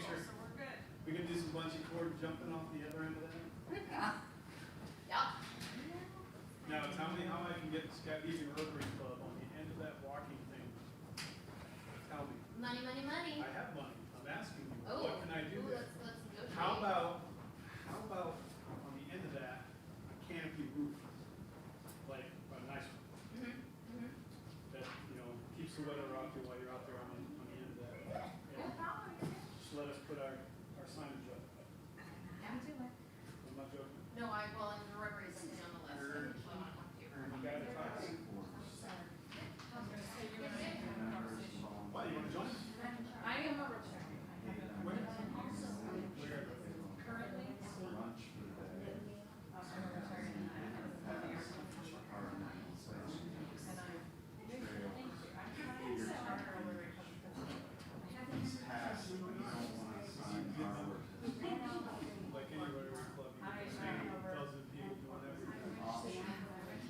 picture. So we're good. We can do some bungee cord jumping off the other end of that. Yep. Now tell me how I can get Scandinavian Rotary Club on the end of that walking thing. Tell me. Money, money, money. I have money. I'm asking you. Oh. What can I do there? Let's negotiate. How about on the end of that, a canopy roof? Like a nice one. That, you know, keeps the weather off you while you're out there on the end of that. And just let us put our signage up. Yeah, do it. I'm not joking. No, well, and the Rotary is something on the list. So I want to talk to you. You got it, Fox? I was gonna say you and I had a conversation. Why, you want to join us? I am a Rotarian. I have Where? a Where? currently. I'm a Rotarian and I have a year. And I'm trying to start a Rotary Club Like any Rotary Club, you can just hang out with dozens of people doing everything.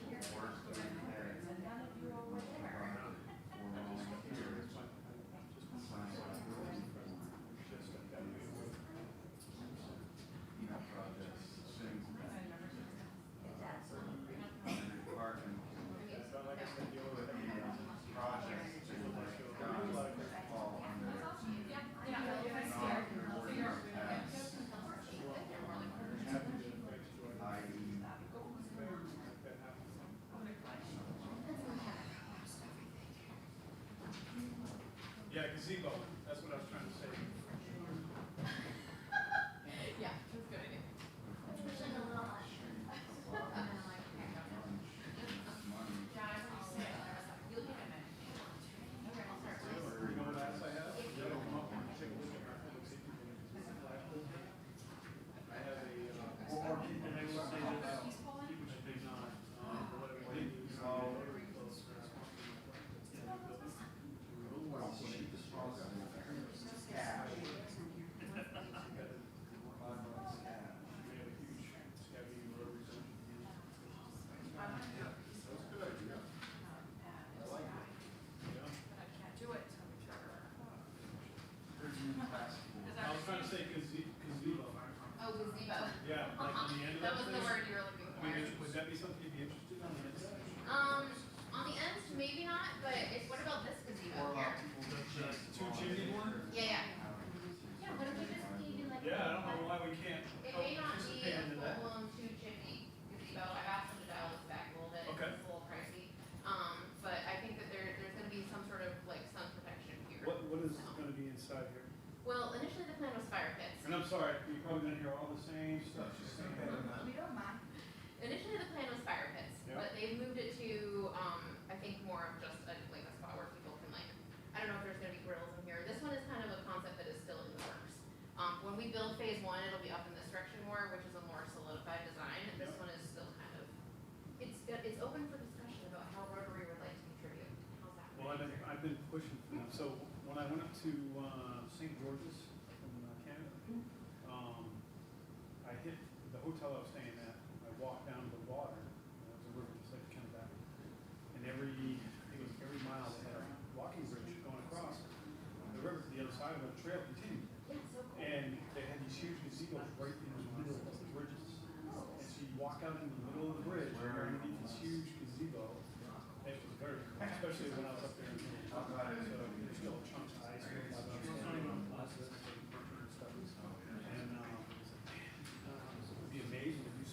Yeah, gazebo. That's what I was trying to say. Yeah, that's a good idea. You look at it. Okay, I'll start. You know what else I have? You gotta come up and take a look at our public safety building. I have a, or people next to people should be not, whatever they use. Rotary Clubs. We have a huge Scandinavian Rotary Center. That's a good idea. I like it. Yeah. I can't do it. I was trying to say gazebo. Oh, gazebo. Yeah, like on the end of That that was the thing. word you were looking I mean, for. would that be something you'd be interested in on the inside? On the ends, maybe not, but it's, what about this gazebo here? Two chimney one? Yeah, yeah. Yeah, what if we just need like. Yeah, I don't know why we can't It may not be participate a into that. full-blown two chimney gazebo. I've asked them to dial this back a little bit. Okay. It's a little pricey. But I think that there's gonna be some sort of like sun protection here. What is So. gonna be inside here? Well, initially the plan was fire pits. And I'm sorry, you're probably gonna hear all the same stuff. Just think about it. We don't mind. Initially the plan was fire pits, Yeah. but they've moved it to, I think more of just like a spot where people can like, I don't know if there's gonna be grills in here. This one is kind of a concept that is still in the works. When we build phase one, it'll be up in this direction more, which is a more solidified design. This Yeah. one is still kind of, it's open for discussion about how Rotary would like to contribute. How's that? Well, I've been pushing for them. So when I went up to St. George's in Canada, I hit the hotel I was staying at. I walked down to the water. It was a river just like Kennebec. And I think it was every mile they had a walking bridge going across the river to the other side of the trail continued. Yeah, so cool. And they had these huge gazebos right in the middle of the bridges. And so you walk out in the middle of the bridge, and you're underneath this huge gazebo. It was very cool, especially when I was up there in the so there's still chunks of ice and stuff. And it would be amazing to do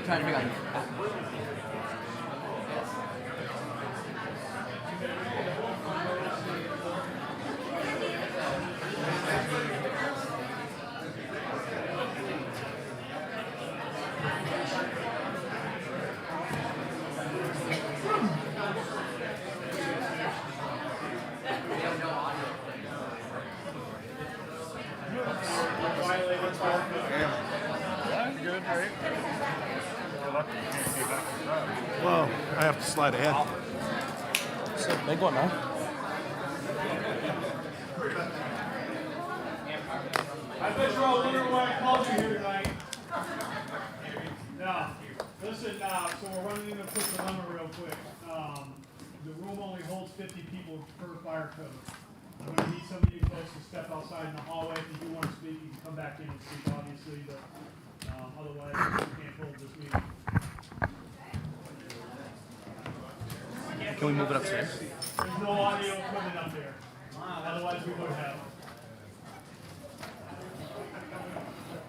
trying to figure out. Well, I have to slide ahead. It's a big one, man. I bet you're all wondering why I called you here tonight. Now, listen, so we're running into a quick dilemma real quick. The room only holds 50 people per fire code. I'm gonna need some of you folks to step outside in the hallway. If you do want to speak, you can come back in and speak, obviously, but, otherwise, we can't hold this meeting. Can we move it upstairs? There's no audio equipment up there. Otherwise, we would have.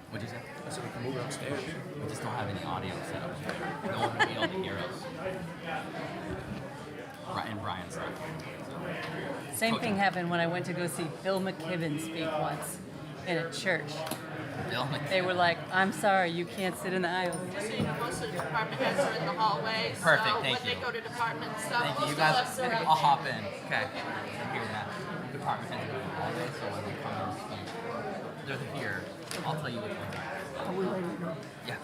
What'd you say? I said we can move it upstairs. We just don't have any audio set up. No one will be able to hear us. And Brian's not. Same thing happened when I went to go see Bill McKibben speak once in a church. Bill, They were like, I'm sorry, you can't sit in the aisle. So you know, most of the department heads are in the hallway. Perfect, so thank when you. they go to department stuff, thank you. most You of guys, us are I'll hop in. Okay. I hear that. Department heads are doing all day, so when they come and speak, they're here. I'll tell you which ones. Are we ready to go? Yeah.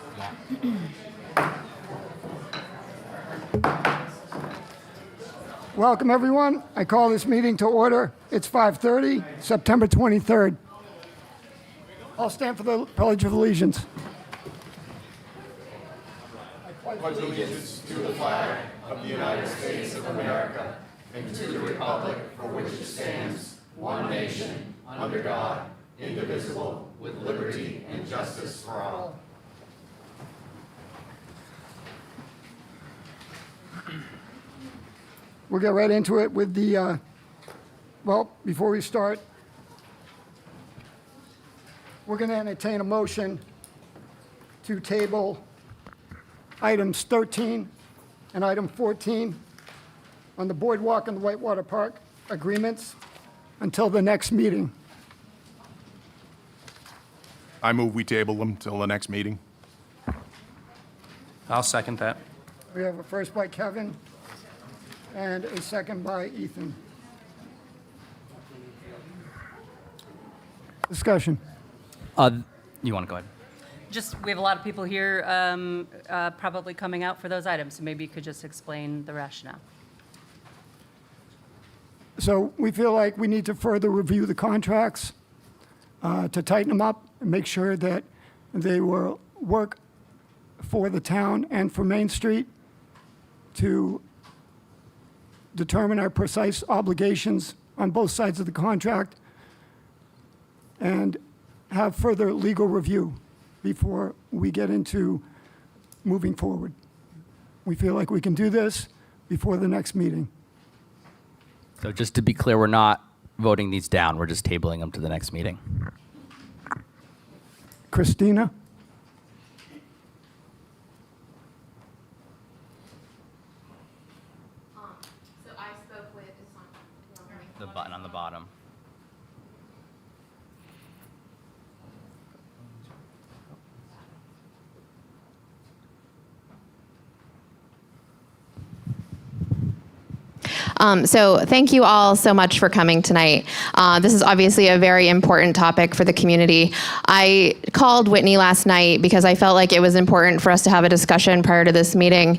Welcome, everyone. I call this meeting to order. It's 5:30, September 23rd. I'll stand for the Pledge of Allegiance. We'll get right into it with the, well, before we start, we're going to entertain a motion to table items 13 and item 14 on the Boardwalk and the Whitewater Park agreements until the next meeting. I move we table them till the next meeting. I'll second that. We have a first by Kevin and a second by Ethan. Discussion. You want to go ahead? Just, we have a lot of people here probably coming out for those items, so maybe you could just explain the rationale. So we feel like we need to further review the contracts to tighten them up and make sure that they will work for the town and for Main Street, to determine our precise obligations on both sides of the contract, and have further legal review before we get into moving forward. We feel like we can do this before the next meeting. So just to be clear, we're not voting these down. We're just tabling them to the next meeting. Christina? So I spoke with, it's on, The button on the bottom. So thank you all so much for coming tonight. This is obviously a very important topic for the community. I called Whitney last night because I felt like it was important for us to have a discussion prior to this meeting.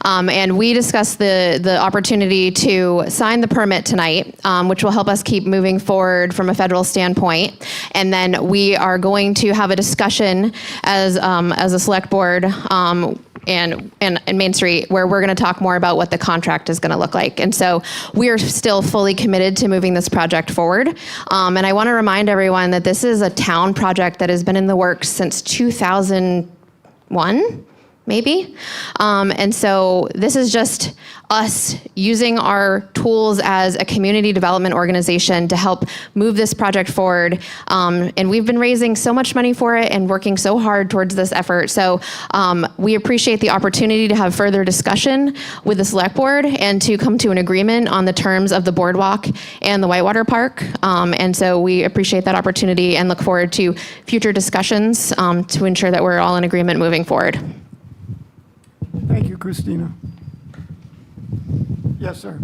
And we discussed the opportunity to sign the permit tonight, which will help us keep moving forward from a federal standpoint. And then we are going to have a discussion as a select board and Main Street, where we're going to talk more about what the contract is going to look like. And so we are still fully committed to moving this project forward. And I want to remind everyone that this is a town project that has been in the works since 2001, maybe. And so this is just us using our tools as a community development organization to help move this project forward. And we've been raising so much money for it and working so hard towards this effort. So we appreciate the opportunity to have further discussion with the select board and to come to an agreement on the terms of the boardwalk and the Whitewater Park. And so we appreciate that opportunity and look forward to future discussions to ensure that we're all in agreement moving forward. Thank you, Christina. Yes, sir.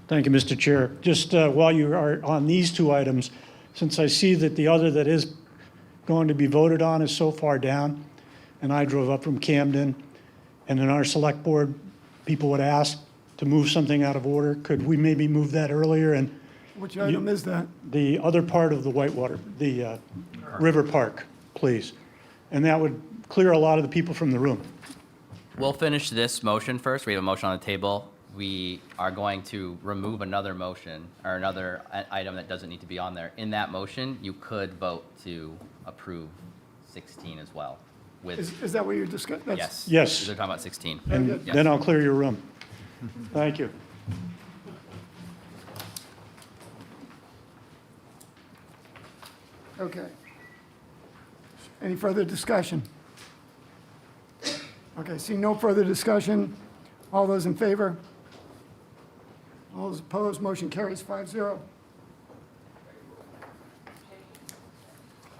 Thank you, Mr. Chair. Just while you are on these two items, since I see that the other that is going to be voted on is so far down, and I drove up from Camden, and in our select board, people would ask to move something out of order. Could we maybe move that earlier? And Which item is that? the other part of the Whitewater, the River Park, please. And that would clear a lot of the people from the room. We'll finish this motion first. We have a motion on the table. We are going to remove another motion or another item that doesn't need to be on there. In that motion, you could vote to approve 16 as well with, Is that what you're discussing? yes. Yes. They're talking about 16. And Yes. then I'll clear your room. Thank you. Okay. Any further discussion? Okay, seeing no further discussion, all those in favor? All those opposed, motion carries 5-0.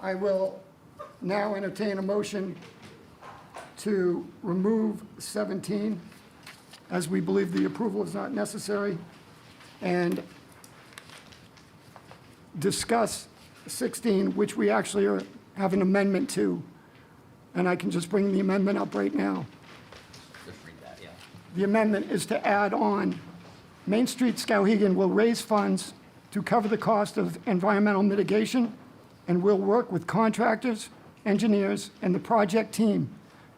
I will now entertain a motion to remove 17, as we believe the approval is not necessary, and discuss 16, which we actually have an amendment to. And I can just bring the amendment up right now. Just read that, yeah. The amendment is to add on, Main Street Skowhegan will raise funds to cover the cost of environmental mitigation and will work with contractors, engineers, and the project team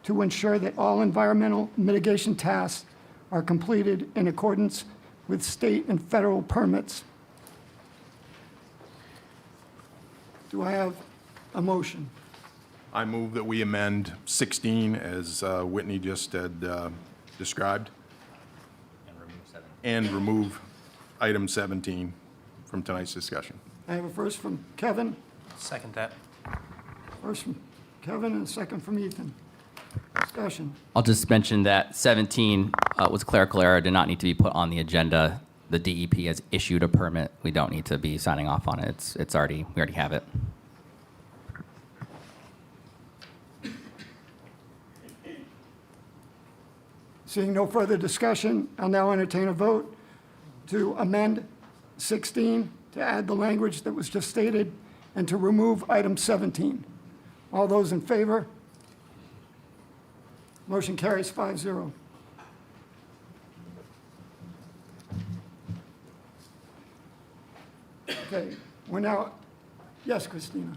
to ensure that all environmental mitigation tasks are completed in accordance with state and federal permits. Do I have a motion? I move that we amend 16 as Whitney just had described And remove 7. and remove item 17 from tonight's discussion. I have a first from Kevin, Second that. first from Kevin, and a second from Ethan. Discussion. I'll just mention that 17 was clerical error, did not need to be put on the agenda. The DEP has issued a permit. We don't need to be signing off on it. We already have it. Seeing no further discussion, I'll now entertain a vote to amend 16, to add the language that was just stated, and to remove item 17. All those in favor? Motion carries 5-0. Okay, we're now, yes, Christina.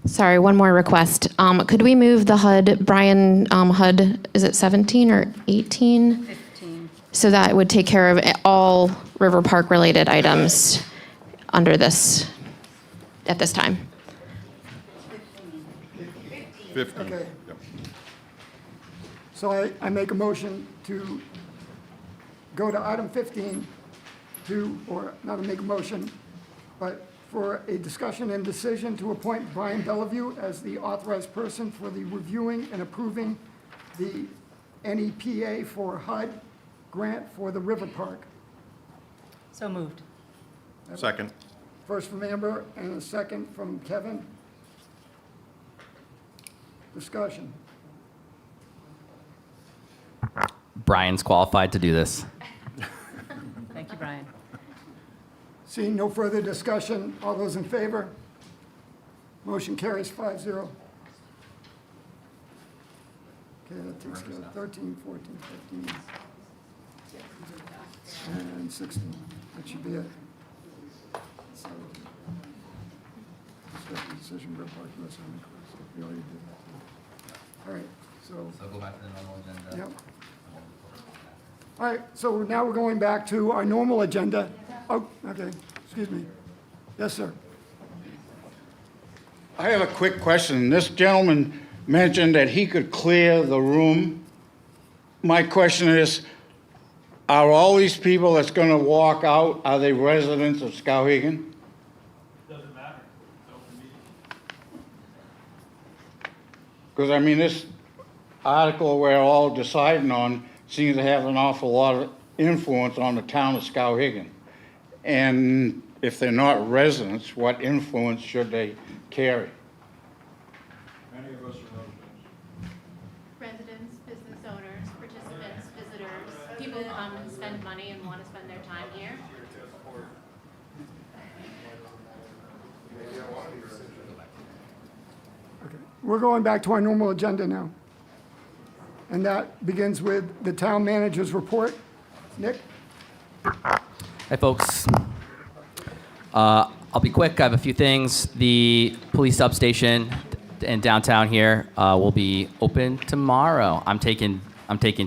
Sorry, one more request. Could we move the HUD, Brian, HUD, is it 17 or 18? 15. So that would take care of all River Park related items under this, at this time. 15. Okay. Yep. So I make a motion to go to item 15 or not to make a motion, but for a discussion and decision to appoint Brian Bellevue as the authorized person for the reviewing and approving the NEPA for HUD grant for the River Park. So moved. Second. First from Amber and a second from Kevin. Discussion. Brian's qualified to do this. Thank you, Brian. Seeing no further discussion, all those in favor? Motion carries 5-0. Okay, that takes care of 13, 14, 15, and 16. That should be it. So, discussion decision, River Park, US Army Corps. So we already did that. All right, so, So go back to the normal agenda. yep. All right, so now we're going back to our normal agenda. Oh, okay, excuse me. Yes, sir. I have a quick question. This gentleman mentioned that he could clear the room. My question is, are all these people that's gonna walk out, are they residents of Skowhegan? Doesn't matter, it's open meeting. Because, I mean, this article we're all deciding on seems to have an awful lot of influence on the town of Skowhegan. And if they're not residents, what influence should they carry? Many of us are Residents, business owners, participants, visitors, people who come and spend money and want to spend their time here. We're going back to our normal agenda now. And that begins with the town manager's report. Nick? Hi, folks. I'll be quick. I have a few things. The police substation in downtown here will be open tomorrow. I'm taking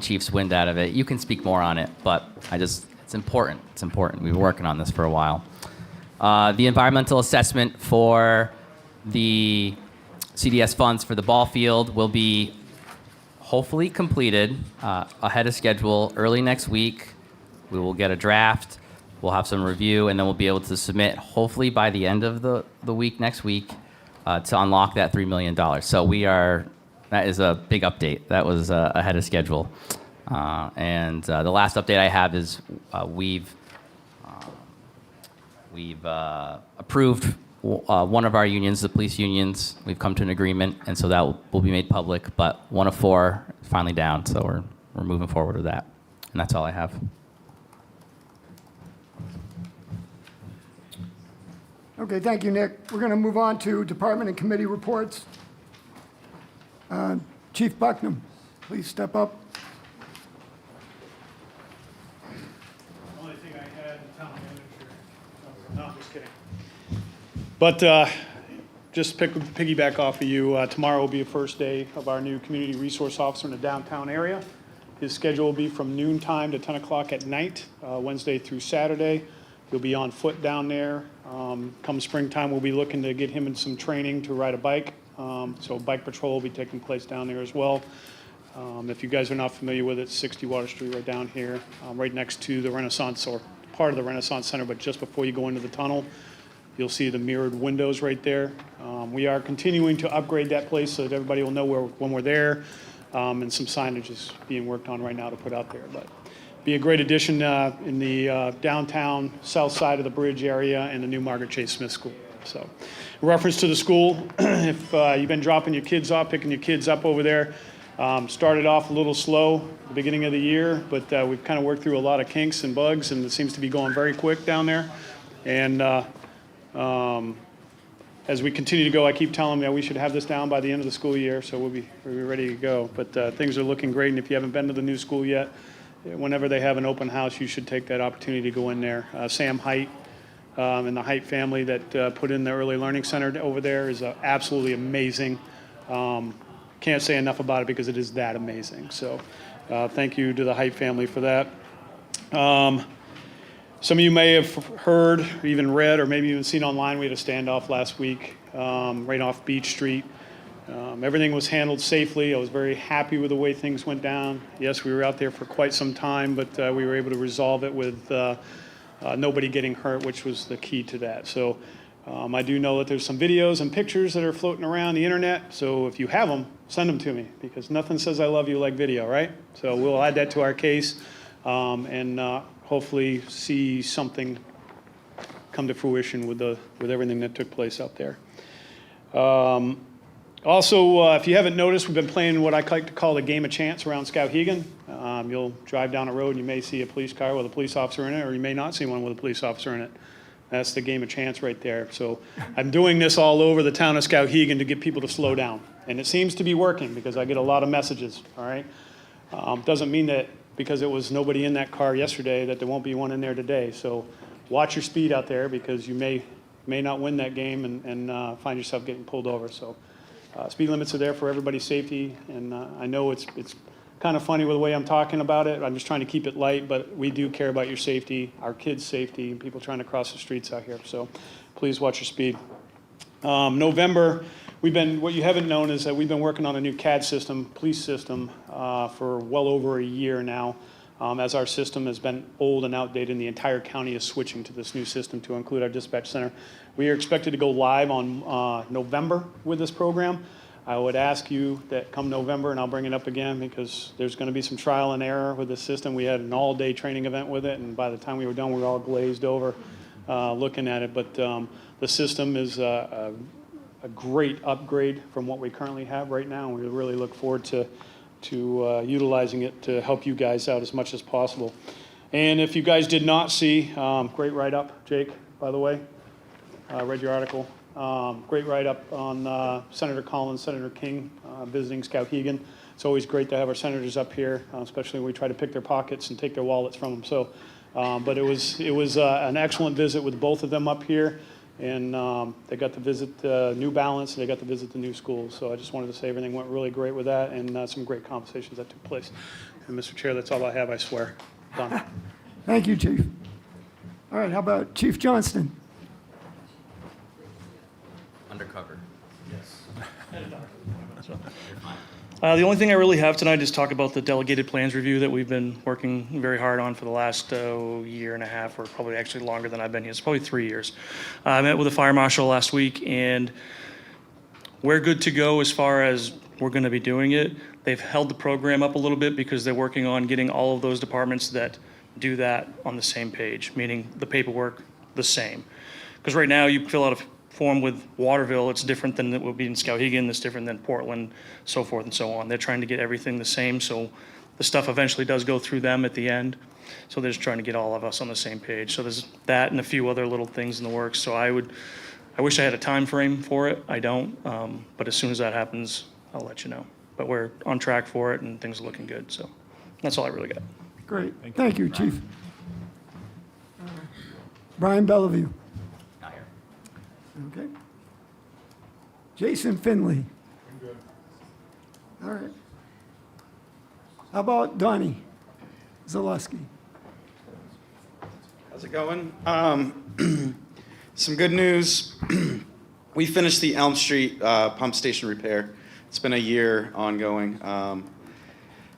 Chief's wind out of it. You can speak more on it, but it's important. It's important. We've been working on this for a while. The environmental assessment for the CDS funds for the ball field will be hopefully completed ahead of schedule early next week. We will get a draft. We'll have some review, and then we'll be able to submit, hopefully by the end of the week next week, to unlock that $3 million. So that is a big update. That was ahead of schedule. And the last update I have is we've approved one of our unions, the police unions. We've come to an agreement, and so that will be made public. But one of four is finally down, so we're moving forward with that. And that's all I have. Okay, thank you, Nick. We're going to move on to department and committee reports. Chief Bucknam, please step up. The only thing I had, the town manager, no, I'm just kidding. But just piggyback off of you, tomorrow will be the first day of our new community resource officer in the downtown area. His schedule will be from noon time to 10 o'clock at night, Wednesday through Saturday. He'll be on foot down there. Come springtime, we'll be looking to get him in some training to ride a bike. So bike patrol will be taking place down there as well. If you guys are not familiar with it, 60 Water Street right down here, right next to the Renaissance, or part of the Renaissance Center, but just before you go into the tunnel. You'll see the mirrored windows right there. We are continuing to upgrade that place so that everybody will know when we're there, and some signage is being worked on right now to put out there. But be a great addition in the downtown south side of the bridge area and the new Margaret Chase Smith School. So, in reference to the school, if you've been dropping your kids off, picking your kids up over there, started off a little slow at the beginning of the year, but we've kind of worked through a lot of kinks and bugs, and it seems to be going very quick down there. And as we continue to go, I keep telling them that we should have this down by the end of the school year, so we'll be ready to go. But things are looking great, and if you haven't been to the new school yet, whenever they have an open house, you should take that opportunity to go in there. Sam Height and the Height family that put in the Early Learning Center over there is absolutely amazing. Can't say enough about it because it is that amazing. So thank you to the Height family for that. Some of you may have heard, or even read, or maybe even seen online, we had a standoff last week right off Beach Street. Everything was handled safely. I was very happy with the way things went down. Yes, we were out there for quite some time, but we were able to resolve it with nobody getting hurt, which was the key to that. So I do know that there's some videos and pictures that are floating around the internet. So if you have them, send them to me, because nothing says I love you like video, right? So we'll add that to our case, and hopefully see something come to fruition with everything that took place out there. Also, if you haven't noticed, we've been playing what I like to call the game of chance around Skowhegan. You'll drive down a road and you may see a police car with a police officer in it, or you may not see one with a police officer in it. That's the game of chance right there. So I'm doing this all over the town of Skowhegan to get people to slow down. And it seems to be working because I get a lot of messages, all right? Doesn't mean that because it was nobody in that car yesterday that there won't be one in there today. So watch your speed out there, because you may not win that game and find yourself getting pulled over. So speed limits are there for everybody's safety, and I know it's kind of funny with the way I'm talking about it. I'm just trying to keep it light, but we do care about your safety, our kids' safety, and people trying to cross the streets out here. So please watch your speed. November, what you haven't known is that we've been working on a new CAD system, police system, for well over a year now. As our system has been old and outdated, and the entire county is switching to this new system to include our dispatch center. We are expected to go live on November with this program. I would ask you that come November, and I'll bring it up again, because there's going to be some trial and error with this system. We had an all-day training event with it, and by the time we were done, we were all glazed over looking at it. But the system is a great upgrade from what we currently have right now, and we really look forward to utilizing it to help you guys out as much as possible. And if you guys did not see, great write-up, Jake, by the way. Read your article. Great write-up on Senator Collins, Senator King visiting Skowhegan. It's always great to have our senators up here, especially when we try to pick their pockets and take their wallets from them. So, but it was an excellent visit with both of them up here. And they got to visit New Balance, and they got to visit the new schools. So I just wanted to say everything went really great with that, and some great conversations that took place. And Mr. Chair, that's all I have, I swear. Done. Thank you, Chief. All right, how about Chief Johnston? Undercover. The only thing I really have tonight is talk about the delegated plans review that we've been working very hard on for the last year and a half, or probably actually longer than I've been here. It's probably 3 years. I met with the fire marshal last week, and we're good to go as far as we're going to be doing it. They've held the program up a little bit because they're working on getting all of those departments that do that on the same page, meaning the paperwork the same. Because right now you fill out a form with Waterville, it's different than it would be in Skowhegan, it's different than Portland, so forth and so on. They're trying to get everything the same, so the stuff eventually does go through them at the end. So they're just trying to get all of us on the same page. So there's that and a few other little things in the works. So I wish I had a time frame for it. I don't, but as soon as that happens, I'll let you know. But we're on track for it, and things are looking good. So that's all I really got. Great. Thank you, Chief. Brian Bellevue. Not here. Okay. Jason Finley. All right. How about Donnie Zaleski? How's it going? Some good news. We finished the Elm Street pump station repair. It's been a year ongoing.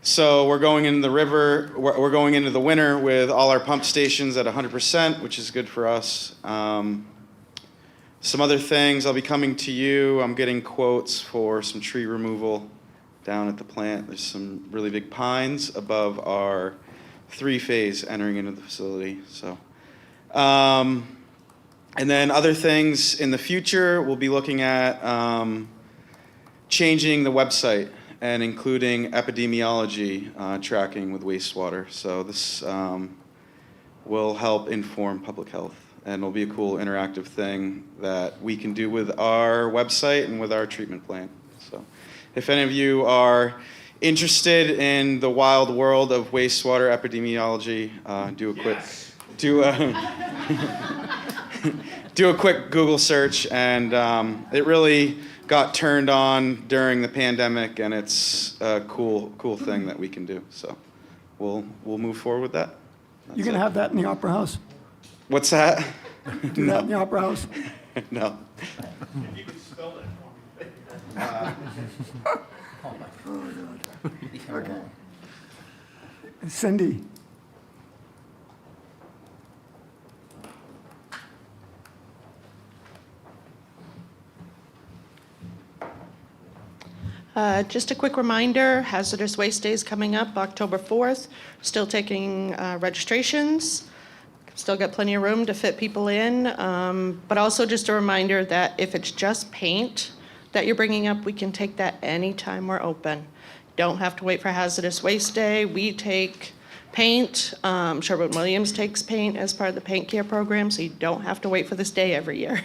So we're going into the river. We're going into the winter with all our pump stations at 100%, which is good for us. Some other things, I'll be coming to you. I'm getting quotes for some tree removal down at the plant. There's some really big pines above our 3-phase entering into the facility. So, and then other things in the future, we'll be looking at changing the website and including epidemiology tracking with wastewater. So this will help inform public health, and it'll be a cool interactive thing that we can do with our website and with our treatment plant. So if any of you are interested in the wild world of wastewater epidemiology, do a quick Google search, and it really got turned on during the pandemic, and it's a cool thing that we can do. So we'll move forward with that. You're going to have that in the Opera House? What's that? Do that in the Opera House? No. If you could spell that for me. Oh, God. Okay. Cindy. Just a quick reminder, Hazardous Waste Day is coming up October 4th. Still taking registrations. Still got plenty of room to fit people in. But also just a reminder that if it's just paint that you're bringing up, we can take that anytime we're open. Don't have to wait for Hazardous Waste Day. We take paint. Sherwin-Williams takes paint as part of the paint care program, so you don't have to wait for this day every year.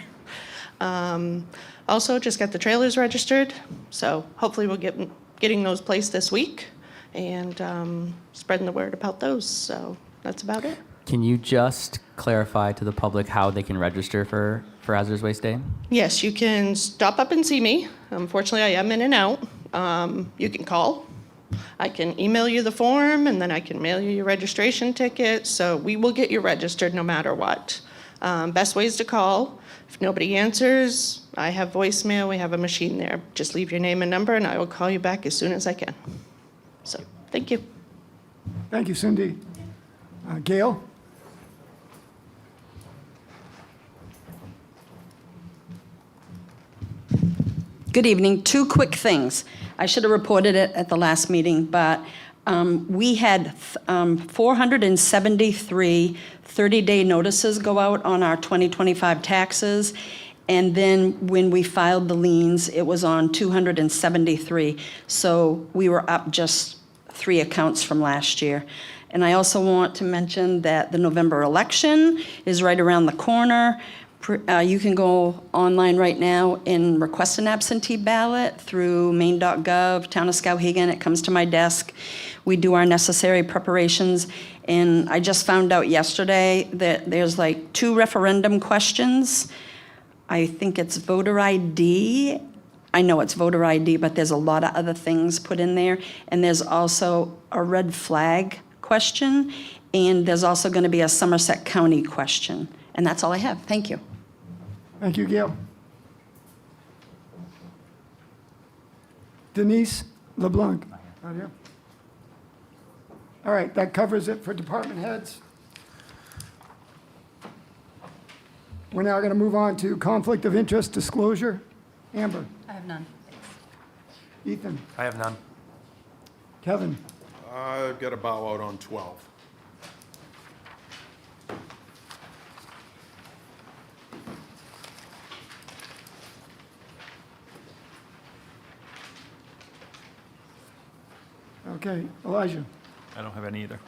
Also, just got the trailers registered, so hopefully we'll get getting those placed this week and spreading the word about those. So that's about it. Can you just clarify to the public how they can register for Hazardous Waste Day? Yes, you can stop up and see me. Unfortunately, I am in and out. You can call. I can email you the form, and then I can mail you your registration ticket. So we will get you registered no matter what. Best ways to call. If nobody answers, I have voicemail, we have a machine there. Just leave your name and number, and I will call you back as soon as I can. So, thank you. Thank you, Cindy. Gail? Good evening. Two quick things. I should have reported it at the last meeting, but we had 473 30-day notices go out on our 2025 taxes. And then when we filed the liens, it was on 273. So we were up just 3 accounts from last year. And I also want to mention that the November election is right around the corner. You can go online right now and request an absentee ballot through maine.gov, Town of Skowhegan. It comes to my desk. We do our necessary preparations. And I just found out yesterday that there's like 2 referendum questions. I think it's voter ID. I know it's voter ID, but there's a lot of other things put in there. And there's also a red flag question. And there's also going to be a Somerset County question. And that's all I have. Thank you. Thank you, Gail. Denise LeBlanc. Right here. All right, that covers it for department heads. We're now going to move on to conflict of interest disclosure. Amber. I have none. Ethan. I have none. Kevin. I've got to bow out on 12. Okay, Elijah. I don't have any either.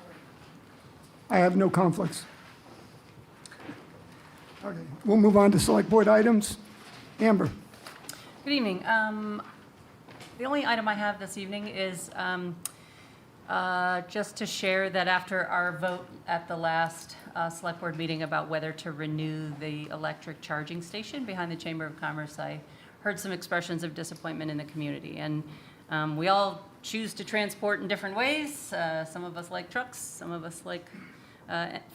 I have no conflicts. Okay, we'll move on to select board items. Amber. Good evening. The only item I have this evening is just to share that after our vote at the last select board meeting about whether to renew the electric charging station behind the Chamber of Commerce, I heard some expressions of disappointment in the community. And we all choose to transport in different ways. Some of us like trucks, some of us like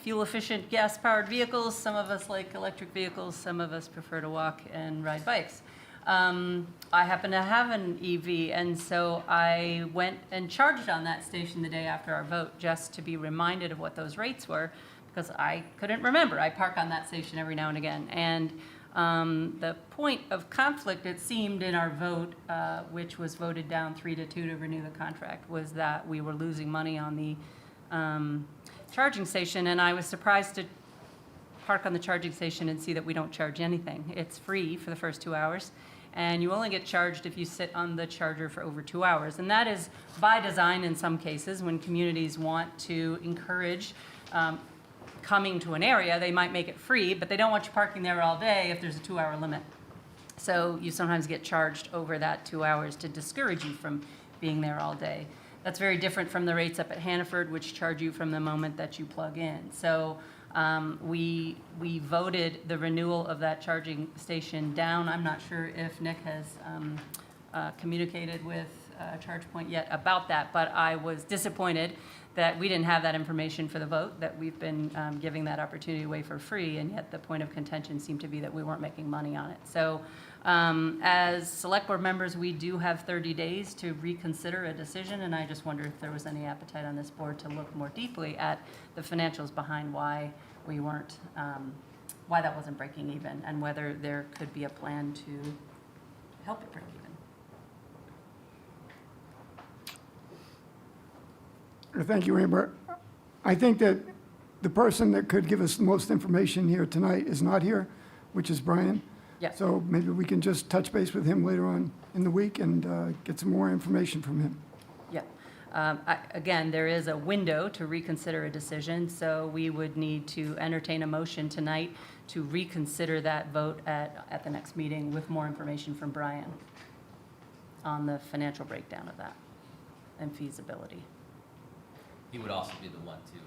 fuel-efficient gas-powered vehicles, some of us like electric vehicles, some of us prefer to walk and ride bikes. I happen to have an EV, and so I went and charged on that station the day after our vote just to be reminded of what those rates were, because I couldn't remember. I park on that station every now and again. And the point of conflict, it seemed, in our vote, which was voted down 3-2 to renew the contract, was that we were losing money on the charging station, and I was surprised to park on the charging station and see that we don't charge anything. It's free for the first 2 hours, and you only get charged if you sit on the charger for over 2 hours. And that is by design in some cases. When communities want to encourage coming to an area, they might make it free, but they don't want you parking there all day if there's a 2-hour limit. So you sometimes get charged over that 2 hours to discourage you from being there all day. That's very different from the rates up at Hannaford, which charge you from the moment that you plug in. So we voted the renewal of that charging station down. I'm not sure if Nick has communicated with ChargePoint yet about that, but I was disappointed that we didn't have that information for the vote, that we've been giving that opportunity away for free, and yet the point of contention seemed to be that we weren't making money on it. So as select board members, we do have 30 days to reconsider a decision, and I just wonder if there was any appetite on this board to look more deeply at the financials behind why we weren't, why that wasn't breaking even, and whether there could be a plan to help it break even. Thank you, Amber. I think that the person that could give us the most information here tonight is not here, which is Brian. Yeah. So maybe we can just touch base with him later on in the week and get some more information from him. Yeah. Again, there is a window to reconsider a decision, so we would need to entertain a motion tonight to reconsider that vote at the next meeting with more information from Brian on the financial breakdown of that and feasibility. He would also be the one to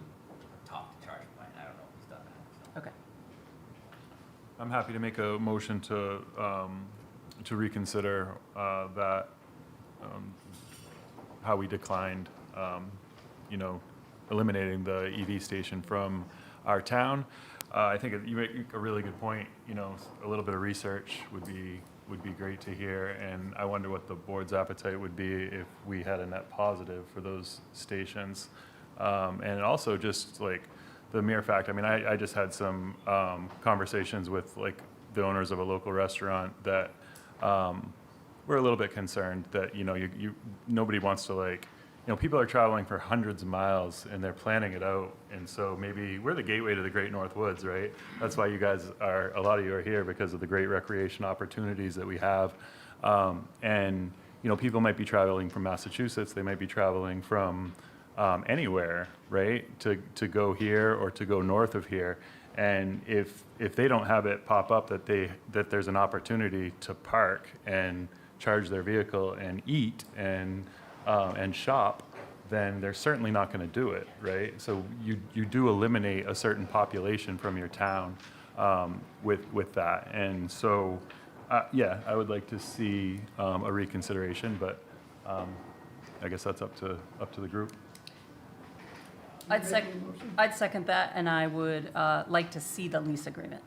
talk to ChargePoint. I don't know if he's done that. So. Okay. I'm happy to make a motion to reconsider that, how we declined, eliminating the EV station from our town. I think you make a really good point. A little bit of research would be would be great to hear, and I wonder what the board's appetite would be if we had a net positive for those stations. And also just like the mere fact, I mean, I just had some conversations with like the owners of a local restaurant that were a little bit concerned that, you know, nobody wants to like, you know, people are traveling for hundreds of miles and they're planning it out. And so maybe we're the gateway to the Great North Woods, right? That's why you guys are, a lot of you are here because of the great recreation opportunities that we have. And, you know, people might be traveling from Massachusetts, they might be traveling from anywhere, right? To go here or to go north of here. And if they don't have it pop up that there's an opportunity to park and charge their vehicle and eat and shop, then they're certainly not going to do it, right? So you do eliminate a certain population from your town with that. And so, yeah, I would like to see a reconsideration, but I guess that's up to the group. I'd second that, and I would like to see the lease agreement.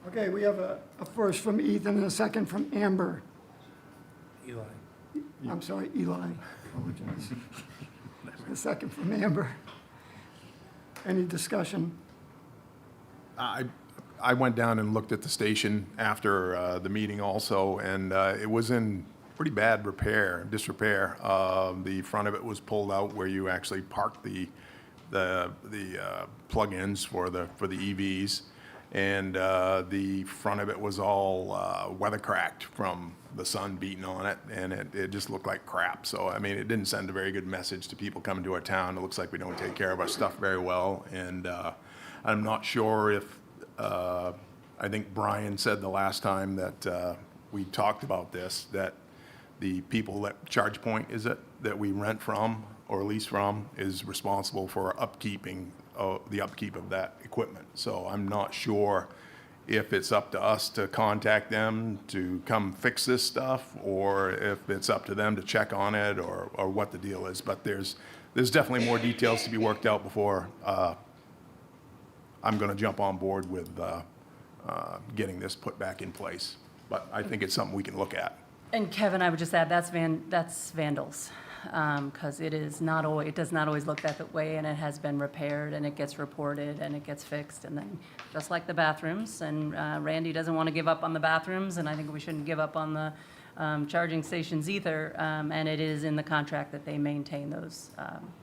Okay, we have a first from Ethan and a second from Amber. Eli. I'm sorry, Eli. Apologize. A second from Amber. Any discussion? I went down and looked at the station after the meeting also, and it was in pretty bad disrepair. The front of it was pulled out where you actually park the plug-ins for the EVs, and the front of it was all weather cracked from the sun beating on it, and it just looked like crap. So I mean, it didn't send a very good message to people coming to our town. It looks like we don't take care of our stuff very well, and I'm not sure if I think Brian said the last time that we talked about this, that the people that ChargePoint is it that we rent from or lease from is responsible for the upkeep of that equipment. So I'm not sure if it's up to us to contact them to come fix this stuff, or if it's up to them to check on it, or what the deal is. But there's definitely more details to be worked out before I'm going to jump on board with getting this put back in place. But I think it's something we can look at. And Kevin, I would just add, that's vandals, because it does not always look that way, and it has been repaired, and it gets reported, and it gets fixed, and then, just like the bathrooms, and Randy doesn't want to give up on the bathrooms, and I think we shouldn't give up on the charging stations either, and it is in the contract that they maintain those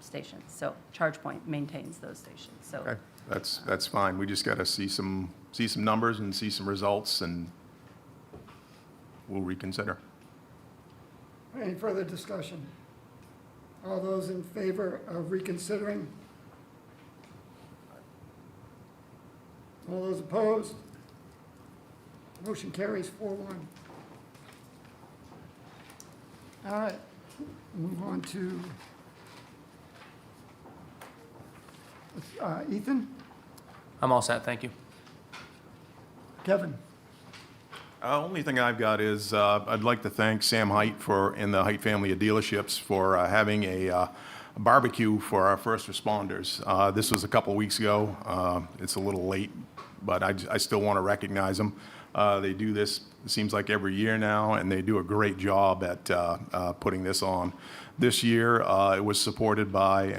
stations. So ChargePoint maintains those stations, so. Okay, that's fine. We just got to see some numbers and see some results, and we'll reconsider. Any further discussion? All those in favor of reconsidering? All those opposed? Motion carries 4-1. All right, move on to Ethan, I'm all set, thank you. Kevin. Only thing I've got is I'd like to thank Sam Height and the Height family of dealerships for having a barbecue for our first responders. This was a couple of weeks ago. It's a little late, but I still want to recognize them. They do this, it seems like every year now, and they do a great job at putting this on. This year, it was supported by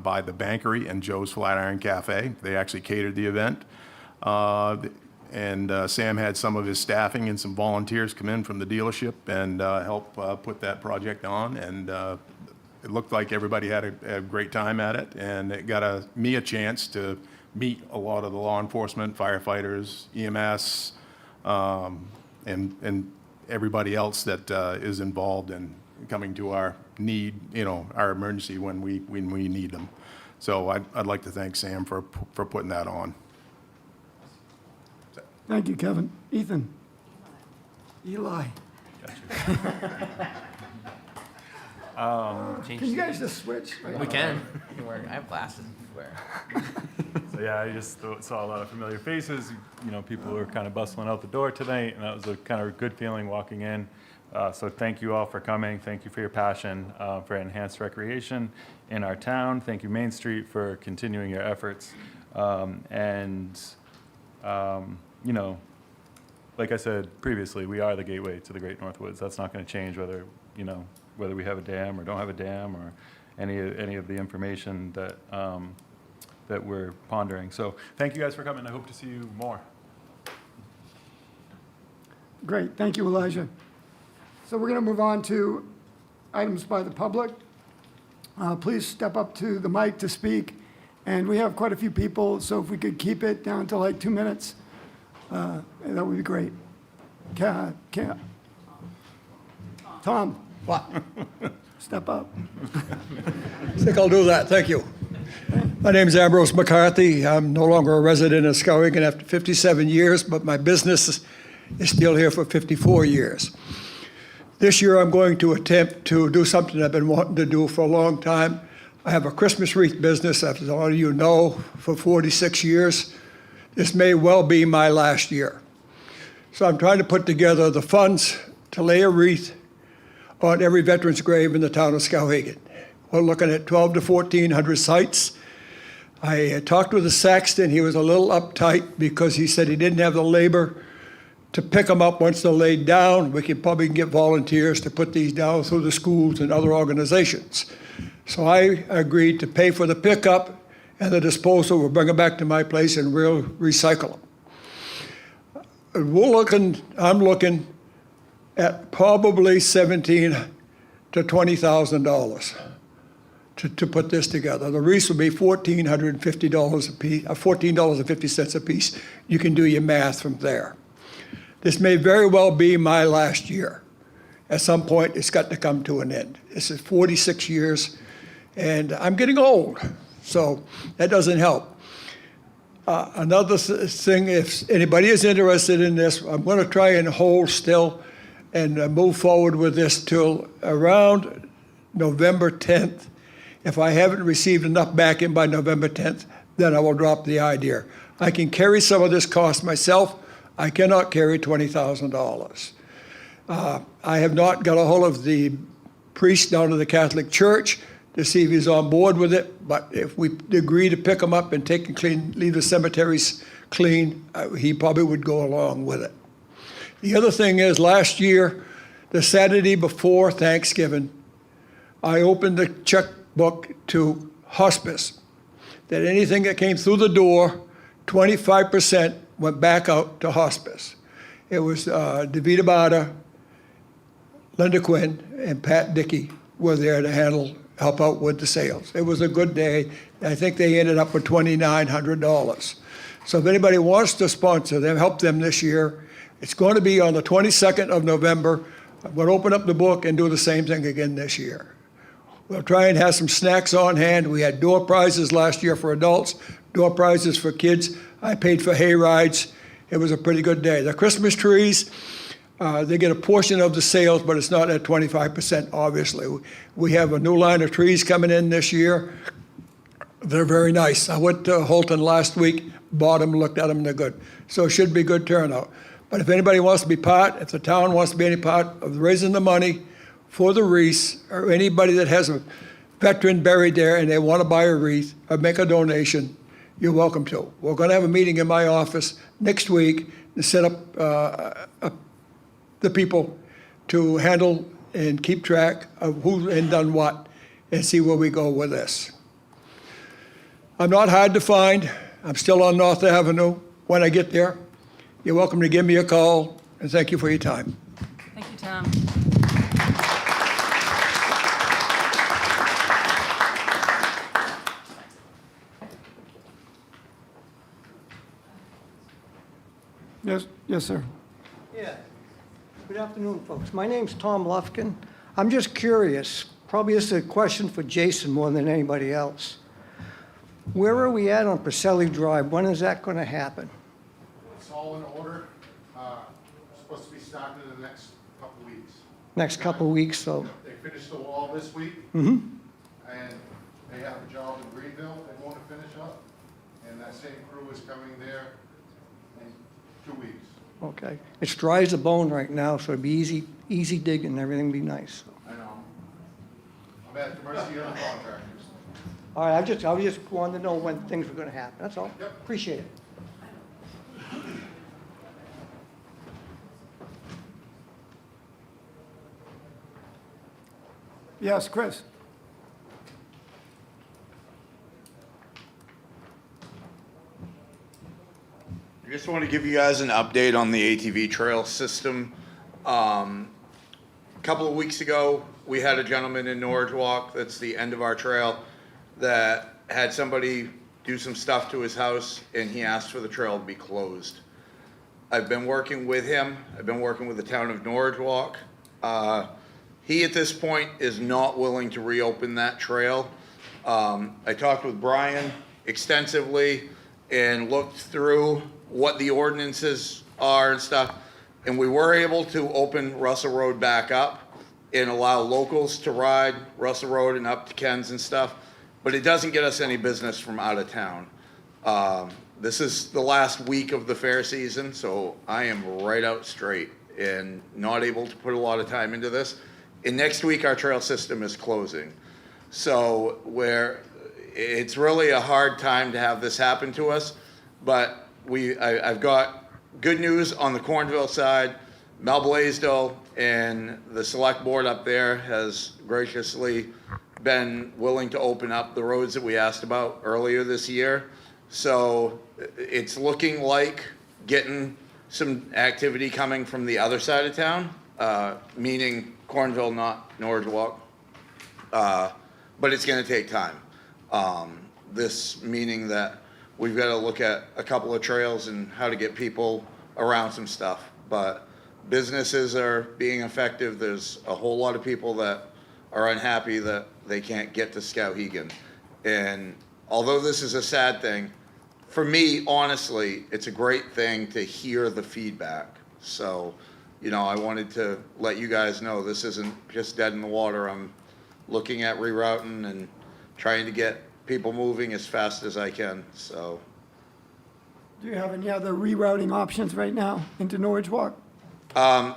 by the Bankery and Joe's Flatiron Cafe. They actually catered the event. And Sam had some of his staffing and some volunteers come in from the dealership and help put that project on. And it looked like everybody had a great time at it. And it got me a chance to meet a lot of the law enforcement, firefighters, EMS, and everybody else that is involved in coming to our our emergency when we need them. So I'd like to thank Sam for putting that on. Thank you, Kevin. Ethan. Eli. Can you guys just switch? We can. I have glasses. So yeah, I just saw a lot of familiar faces. You know, people were kind of bustling out the door tonight, and that was a kind of good feeling walking in. So thank you all for coming. Thank you for your passion for enhanced recreation in our town. Thank you, Main Street, for continuing your efforts. You know, like I said previously, we are the gateway to the Great Northwoods. That's not going to change whether, whether we have a dam or don't have a dam or any of the information that, that we're pondering. So thank you guys for coming. I hope to see you more. Great, thank you, Elijah. So we're going to move on to items by the public. Please step up to the mic to speak. And we have quite a few people, so if we could keep it down to like 2 minutes, that would be great. Tom? What? Step up. I think I'll do that, thank you. My name is Ambrose McCarthy. I'm no longer a resident of Skowhegan after 57 years, but my business is still here for 54 years. This year I'm going to attempt to do something I've been wanting to do for a long time. I have a Christmas wreath business, as a lot of you know, for 46 years. This may well be my last year. So I'm trying to put together the funds to lay a wreath on every veteran's grave in the town of Skowhegan. We're looking at 12 to 1,400 sites. I talked with the sexton. He was a little uptight because he said he didn't have the labor to pick them up once they're laid down. We could probably get volunteers to put these down through the schools and other organizations. So I agreed to pay for the pickup and the disposal. We'll bring them back to my place and we'll recycle them. I'm looking at probably $17,000 to $20,000 to put this together. The wreaths will be $1,450 a piece, $14.50 a piece. You can do your math from there. This may very well be my last year. At some point, it's got to come to an end. This is 46 years, and I'm getting old, so that doesn't help. Another thing, if anybody is interested in this, I'm going to try and hold still and move forward with this till around November 10th. If I haven't received enough back in by November 10th, then I will drop the idea. I can carry some of this cost myself. I cannot carry $20,000. I have not got a hold of the priest down to the Catholic Church to see if he's on board with it, but if we agree to pick him up and take and clean, leave the cemeteries clean, he probably would go along with it. The other thing is, last year, the Saturday before Thanksgiving, I opened the checkbook to hospice, that anything that came through the door, 25% went back out to hospice. It was Davida Bada, Linda Quinn, and Pat Dickey were there to help out with the sales. It was a good day. I think they ended up with $2,900. So if anybody wants to sponsor them, help them this year, it's going to be on the 22nd of November. I'm going to open up the book and do the same thing again this year. We'll try and have some snacks on hand. We had door prizes last year for adults, door prizes for kids. I paid for hay rides. It was a pretty good day. The Christmas trees, they get a portion of the sales, but it's not at 25%, obviously. We have a new line of trees coming in this year. They're very nice. I went to Holton last week, bought them, looked at them, and they're good. So it should be good turnout. But if anybody wants to be part, if the town wants to be any part of raising the money for the wreaths, or anybody that has a veteran buried there and they want to buy a wreath or make a donation, you're welcome to. We're going to have a meeting in my office next week to set up the people to handle and keep track of who and done what and see where we go with this. I'm not hard to find. I'm still on North Avenue. When I get there, you're welcome to give me a call, and thank you for your time. Thank you, Tom. Yes, sir. Yeah. Good afternoon, folks. My name's Tom Lufkin. I'm just curious, probably this is a question for Jason more than anybody else. Where are we at on Pacelli Drive? When is that going to happen? It's all in order. Supposed to be starting in the next couple weeks. Next couple of weeks, so. They finished the wall this week, Mm-hmm. and they have a job in Greenville they want to finish up, and that same crew is coming there in 2 weeks. Okay. It's dry as a bone right now, so it'd be easy digging and everything be nice. I know. I'm at the mercy of the contractors. All right, I was just wanting to know when things were going to happen. That's all. Yep. Appreciate it. Yes, Chris? I just want to give you guys an update on the ATV trail system. A couple of weeks ago, we had a gentleman in Norwich Walk, that's the end of our trail, that had somebody do some stuff to his house, and he asked for the trail to be closed. I've been working with him. I've been working with the town of Norwich Walk. He, at this point, is not willing to reopen that trail. I talked with Brian extensively and looked through what the ordinances are and stuff, and we were able to open Russell Road back up and allow locals to ride Russell Road and up to Ken's and stuff, but it doesn't get us any business from out of town. This is the last week of the fair season, so I am right out straight and not able to put a lot of time into this. And next week, our trail system is closing. So it's really a hard time to have this happen to us, but I've got good news on the Cornville side. Mel Blaisdell and the select board up there has graciously been willing to open up the roads that we asked about earlier this year. So it's looking like getting some activity coming from the other side of town, meaning Cornville, not Norwich Walk. But it's going to take time. This meaning that we've got to look at a couple of trails and how to get people around some stuff. But businesses are being effective. There's a whole lot of people that are unhappy that they can't get to Skowhegan. And although this is a sad thing, for me, honestly, it's a great thing to hear the feedback. So, I wanted to let you guys know this isn't just dead in the water. I'm looking at rerouting and trying to get people moving as fast as I can, so. Do you have any other rerouting options right now into Norwich Walk?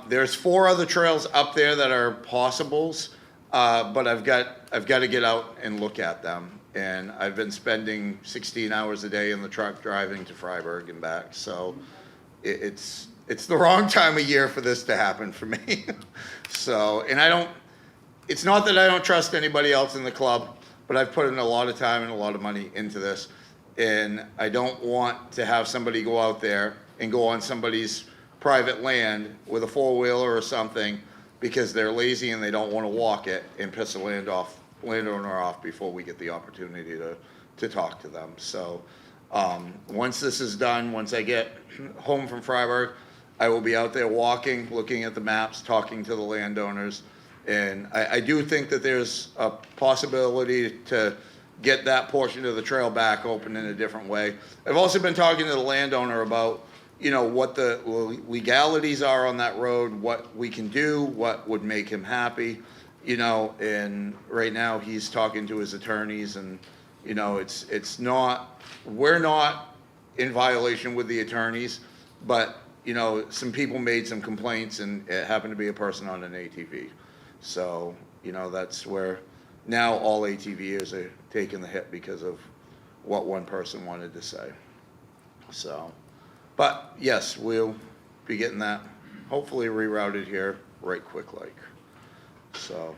There's 4 other trails up there that are possibles, but I've got to get out and look at them. And I've been spending 16 hours a day in the truck driving to Freiburg and back, so it's the wrong time of year for this to happen for me. So, and it's not that I don't trust anybody else in the club, but I've put in a lot of time and a lot of money into this. And I don't want to have somebody go out there and go on somebody's private land with a 4-wheeler or something because they're lazy and they don't want to walk it and piss a landowner off before we get the opportunity to talk to them. So once this is done, once I get home from Freiburg, I will be out there walking, looking at the maps, talking to the landowners. And I do think that there's a possibility to get that portion of the trail back open in a different way. I've also been talking to the landowner about, what the legalities are on that road, what we can do, what would make him happy, and right now he's talking to his attorneys and, we're not in violation with the attorneys, but, some people made some complaints and it happened to be a person on an ATV. So, that's where now all ATVers are taking the hit because of what one person wanted to say. So, but yes, we'll be getting that hopefully rerouted here right quick like. So.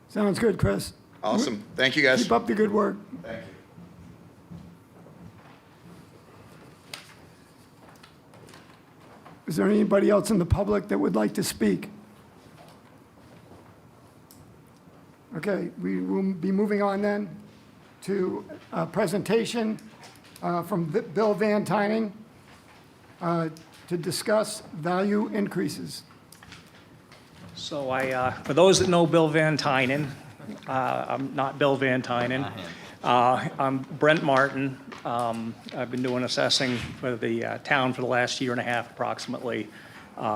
Sounds good, Chris. Awesome. Thank you, guys. Keep up the good work. Thank you. Is there anybody else in the public that would like to speak? Okay, we will be moving on then to a presentation from Bill Van Tyning to discuss value increases. So for those that know Bill Van Tynen, I'm not Bill Van Tynen. I'm Brent Martin. I've been doing assessing for the town for the last year and a half approximately.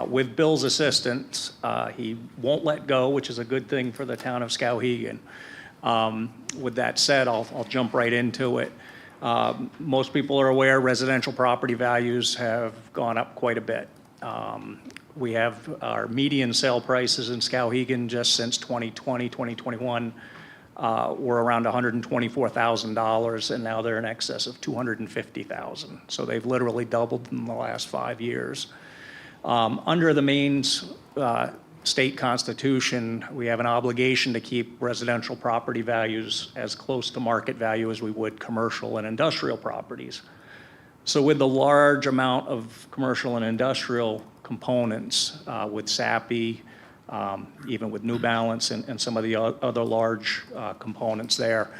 With Bill's assistance, he won't let go, which is a good thing for the town of Skowhegan. With that said, I'll jump right into it. Most people are aware residential property values have gone up quite a bit. We have our median sale prices in Skowhegan just since 2020, 2021 were around $124,000, and now they're in excess of $250,000. So they've literally doubled in the last 5 years. Under the mains state constitution, we have an obligation to keep residential property values as close to market value as we would commercial and industrial properties. So with the large amount of commercial and industrial components, with SAPI, even with New Balance and some of the other large components there,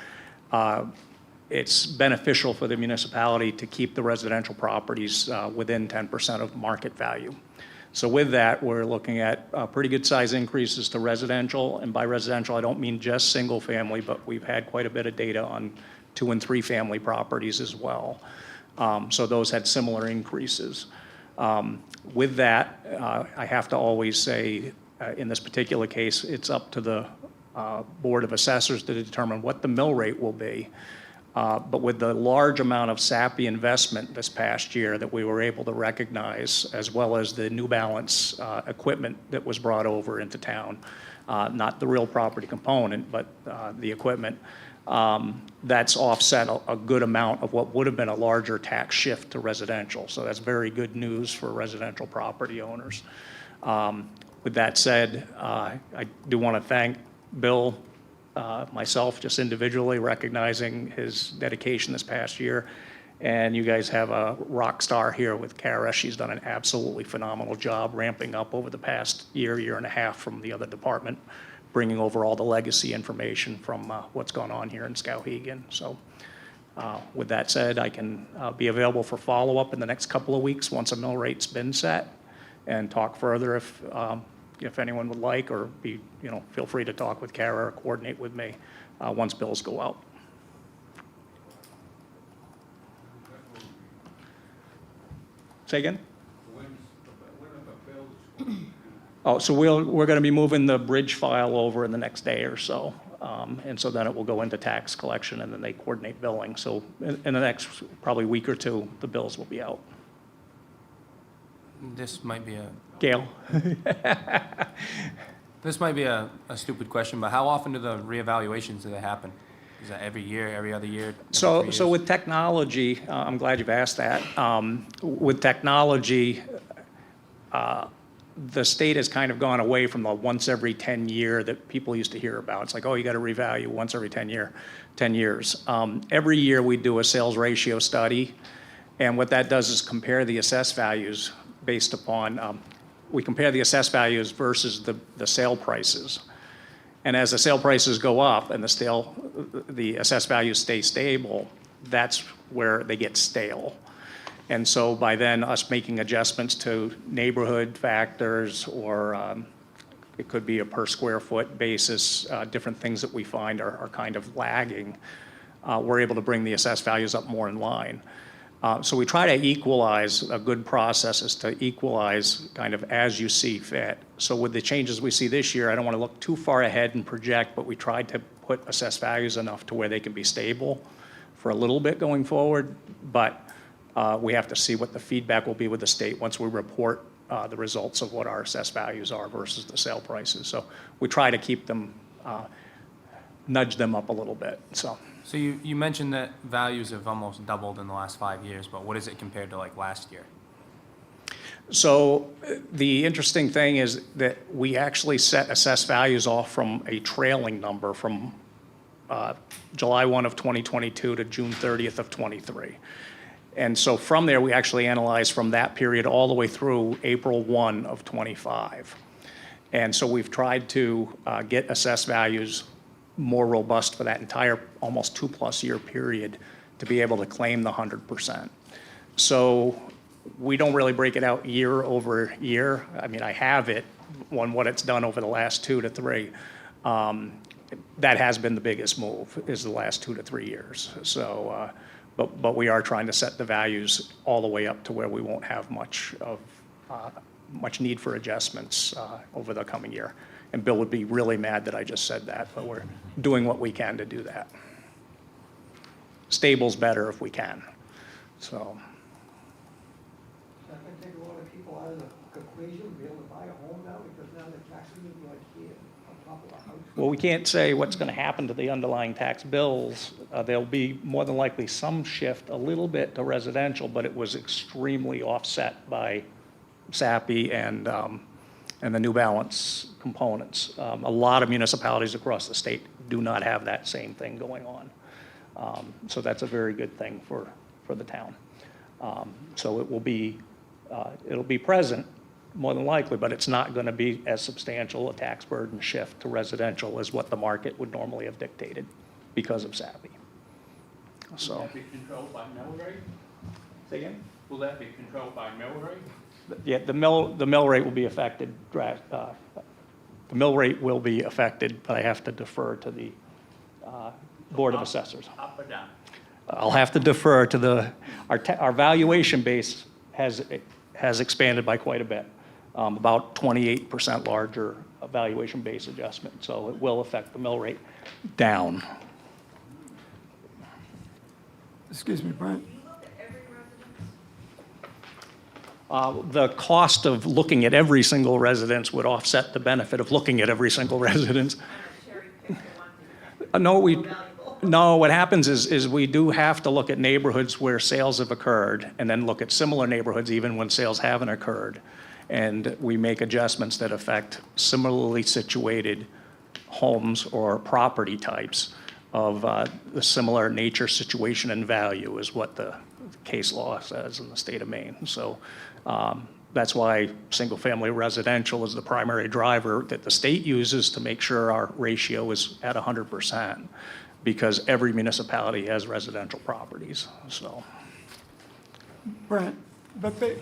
it's beneficial for the municipality to keep the residential properties within 10% of market value. So with that, we're looking at pretty good size increases to residential. And by residential, I don't mean just single family, but we've had quite a bit of data on 2 and 3 family properties as well. So those had similar increases. With that, I have to always say, in this particular case, it's up to the Board of Assessors to determine what the mill rate will be. But with the large amount of SAPI investment this past year that we were able to recognize, as well as the New Balance equipment that was brought over into town, not the real property component, but the equipment, that's offset a good amount of what would have been a larger tax shift to residential. So that's very good news for residential property owners. With that said, I do want to thank Bill, myself, just individually recognizing his dedication this past year. And you guys have a rock star here with Kara. She's done an absolutely phenomenal job ramping up over the past year and a half from the other department, bringing over all the legacy information from what's gone on here in Skowhegan. So with that said, I can be available for follow-up in the next couple of weeks once a mill rate's been set, and talk further if anyone would like, or feel free to talk with Kara or coordinate with me once bills go out. Say again? Oh, so we're going to be moving the bridge file over in the next day or so. And so then it will go into tax collection, and then they coordinate billing. So in the next probably week or 2, the bills will be out. This might be a... Gail? This might be a stupid question, but how often do the reevaluations happen? Is that every year, every other year? So with technology, I'm glad you've asked that. With technology, the state has kind of gone away from the once every 10 year that people used to hear about. It's like, oh, you got to revalue once every 10 years. Every year we do a sales ratio study, and what that does is compare the assessed values based upon, we compare the assessed values versus the sale prices. And as the sale prices go up and the assessed values stay stable, that's where they get stale. And so by then, us making adjustments to neighborhood factors, or it could be a per square foot basis, different things that we find are kind of lagging, we're able to bring the assessed values up more in line. So we try to equalize. A good process is to equalize kind of as you see fit. So with the changes we see this year, I don't want to look too far ahead and project, but we tried to put assessed values enough to where they can be stable for a little bit going forward. But we have to see what the feedback will be with the state once we report the results of what our assessed values are versus the sale prices. So we try to keep them, nudge them up a little bit. So you mentioned that values have almost doubled in the last 5 years, but what is it compared to like last year? So the interesting thing is that we actually set assessed values off from a trailing number from July 1 of 2022 to June 30th of 23. And so from there, we actually analyzed from that period all the way through April 1 of 25. And so we've tried to get assessed values more robust for that entire almost 2+ year period to be able to claim the 100%. So we don't really break it out year over year. I mean, I have it on what it's done over the last 2 to 3. That has been the biggest move, is the last 2 to 3 years. So, but we are trying to set the values all the way up to where we won't have much need for adjustments over the coming year. And Bill would be really mad that I just said that, but we're doing what we can to do that. Stable's better if we can. So. That can take a lot of people out of the equation, be able to buy a home now, because now the taxes will be like here on top of the house. Well, we can't say what's going to happen to the underlying tax bills. There'll be more than likely some shift a little bit to residential, but it was extremely offset by SAPI and the New Balance components. A lot of municipalities across the state do not have that same thing going on. So that's a very good thing for the town. So it'll be present, more than likely, but it's not going to be as substantial a tax burden shift to residential as what the market would normally have dictated because of Savvy. So. Will that be controlled by mill rate? Say again? Will that be controlled by mill rate? Yeah, the mill rate will be affected. The mill rate will be affected, but I have to defer to the Board of Assessors. Up or down? I'll have to defer to our valuation base has expanded by quite a bit, about 28% larger valuation base adjustment. So it will affect the mill rate down. Excuse me, Brent. The cost of looking at every single residence would offset the benefit of looking at every single residence. No, what happens is we do have to look at neighborhoods where sales have occurred and then look at similar neighborhoods even when sales haven't occurred. And we make adjustments that affect similarly situated homes or property types of the similar nature, situation, and value is what the case law says in the state of Maine. So that's why single-family residential is the primary driver that the state uses to make sure our ratio is at 100%, because every municipality has residential properties, so. Brent, but the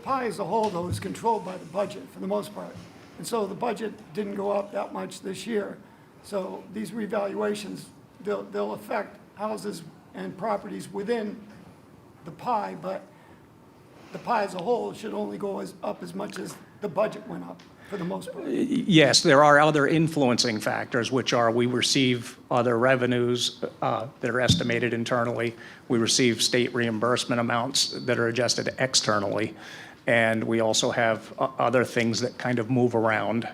pie as a whole, though, is controlled by the budget for the most part. And so the budget didn't go up that much this year. So these revaluations, they'll affect houses and properties within the pie, but the pie as a whole should only go up as much as the budget went up for the most part. Yes, there are other influencing factors, which are we receive other revenues that are estimated internally. We receive state reimbursement amounts that are adjusted externally. And we also have other things that kind of move around.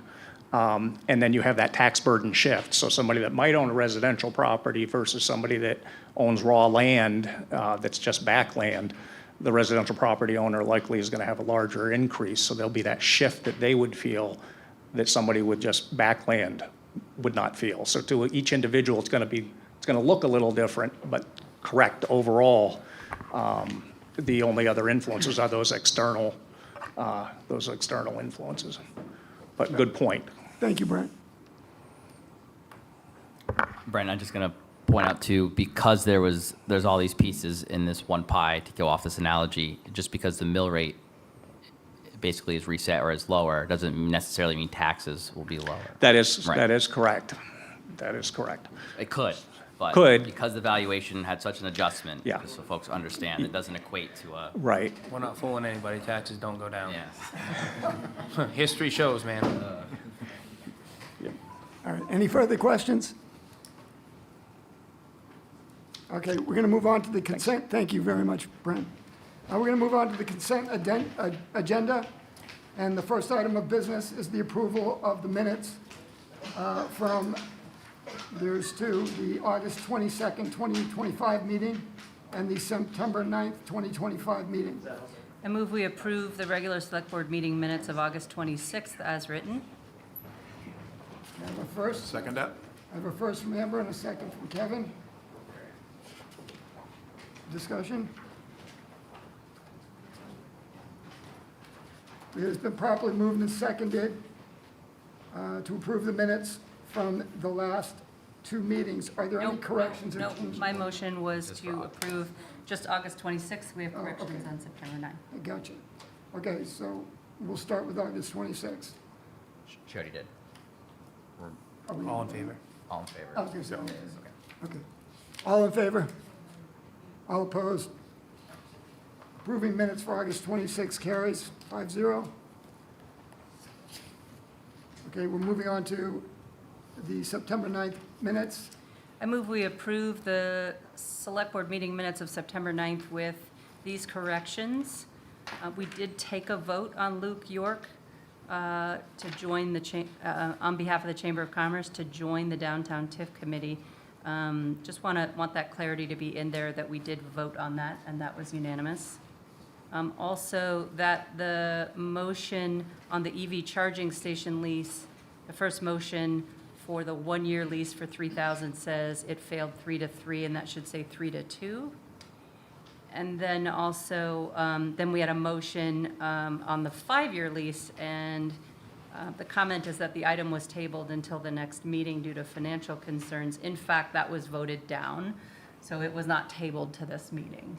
And then you have that tax burden shift. So somebody that might own a residential property versus somebody that owns raw land that's just backland, the residential property owner likely is going to have a larger increase. So there'll be that shift that they would feel that somebody with just backland would not feel. So to each individual, it's going to look a little different, but correct overall. The only other influences are those external influences. But good point. Thank you, Brent. Brent, I'm just going to point out too, because there's all these pieces in this one pie, to go off this analogy, just because the mill rate basically is reset or is lower, doesn't necessarily mean taxes will be lower. That is Right. correct. That is correct. It could, but Could. because the valuation had such an adjustment, Yeah. just so folks understand, it doesn't equate to a. Right. We're not fooling anybody. Taxes don't go down. Yeah. History shows, man. All right, any further questions? Okay, we're going to move on to the consent. Thank you very much, Brent. We're going to move on to the consent agenda. And the first item of business is the approval of the minutes from, there's two, the August 22nd, 2025 meeting and the September 9th, 2025 meeting. I move we approve the regular select board meeting minutes of August 26th as written. I have a first. Second that? I have a first from Amber and a second from Kevin. Discussion? It has been properly moved and seconded to approve the minutes from the last two meetings. Are there any Nope, corrections or nope. changes? My motion was to approve just August 26th. We have corrections okay. on September 9th. I got you. Okay, so we'll start with August 26th. She already did. Are we- All in favor? All in favor. I was gonna say, okay. All in favor? All opposed? Approving minutes for August 26 carries 5-0. Okay, we're moving on to the September 9th minutes. I move we approve the select board meeting minutes of September 9th with these corrections. We did take a vote on Luke York to join on behalf of the Chamber of Commerce, to join the Downtown TIF Committee. Just want that clarity to be in there that we did vote on that, and that was unanimous. Also, that the motion on the EV charging station lease, the first motion for the one-year lease for 3,000 says it failed 3-3, and that should say 3-2. And then also, then we had a motion on the 5-year lease, and the comment is that the item was tabled until the next meeting due to financial concerns. In fact, that was voted down, so it was not tabled to this meeting.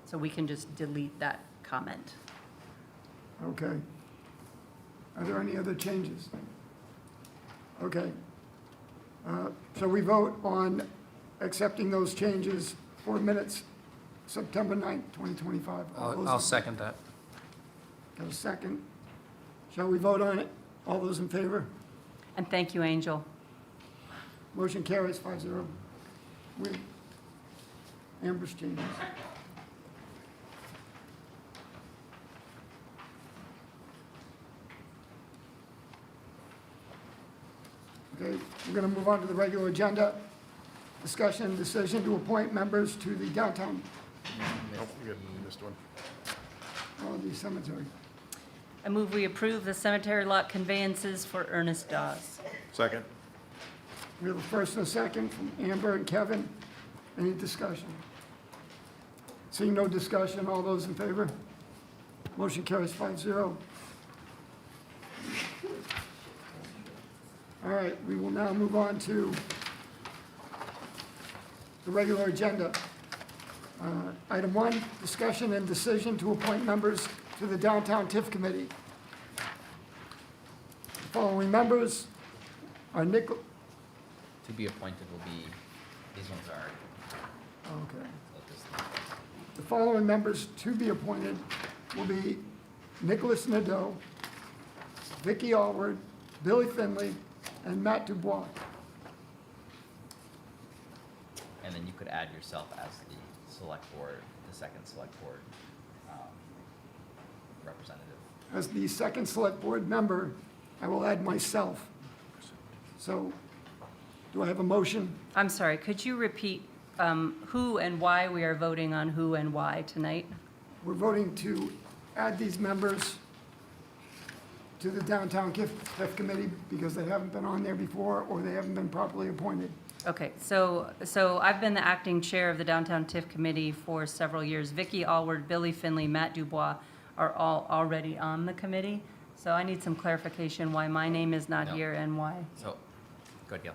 So we can just delete that comment. Okay. Are there any other changes? Okay. So we vote on accepting those changes for minutes, September 9th, 2025. I'll second that. Got a second? Shall we vote on it? All those in favor? And thank you, Angel. Motion carries 5-0 with Amber's changes. Okay, we're going to move on to the regular agenda. Discussion and decision to appoint members to the downtown, Oh, you missed one. the cemetery. I move we approve the cemetery lot conveyances for Ernest Dawes. Second. We have a first and a second from Amber and Kevin. Any discussion? Seeing no discussion, all those in favor? Motion carries 5-0. All right, we will now move on to the regular agenda. Item 1, discussion and decision to appoint members to the Downtown TIF Committee. The following members are To be appointed will be, these ones are, Okay. so The following members to be appointed will be Nicholas Nadeau, Vicky Allward, Billy Finley, and Matt Dubois. and then you could add yourself as the select board, the second select board representative. As the second select board member, I will add myself. So, do I have a motion? I'm sorry, could you repeat who and why we are voting on who and why tonight? We're voting to add these members to the Downtown TIF Committee because they haven't been on there before or they haven't been properly appointed. Okay, so I've been the acting chair of the Downtown TIF Committee for several years. Vicky Allward, Billy Finley, Matt Dubois are all already on the committee. So I need some clarification why my name is not No. here and why. So, good, Gil.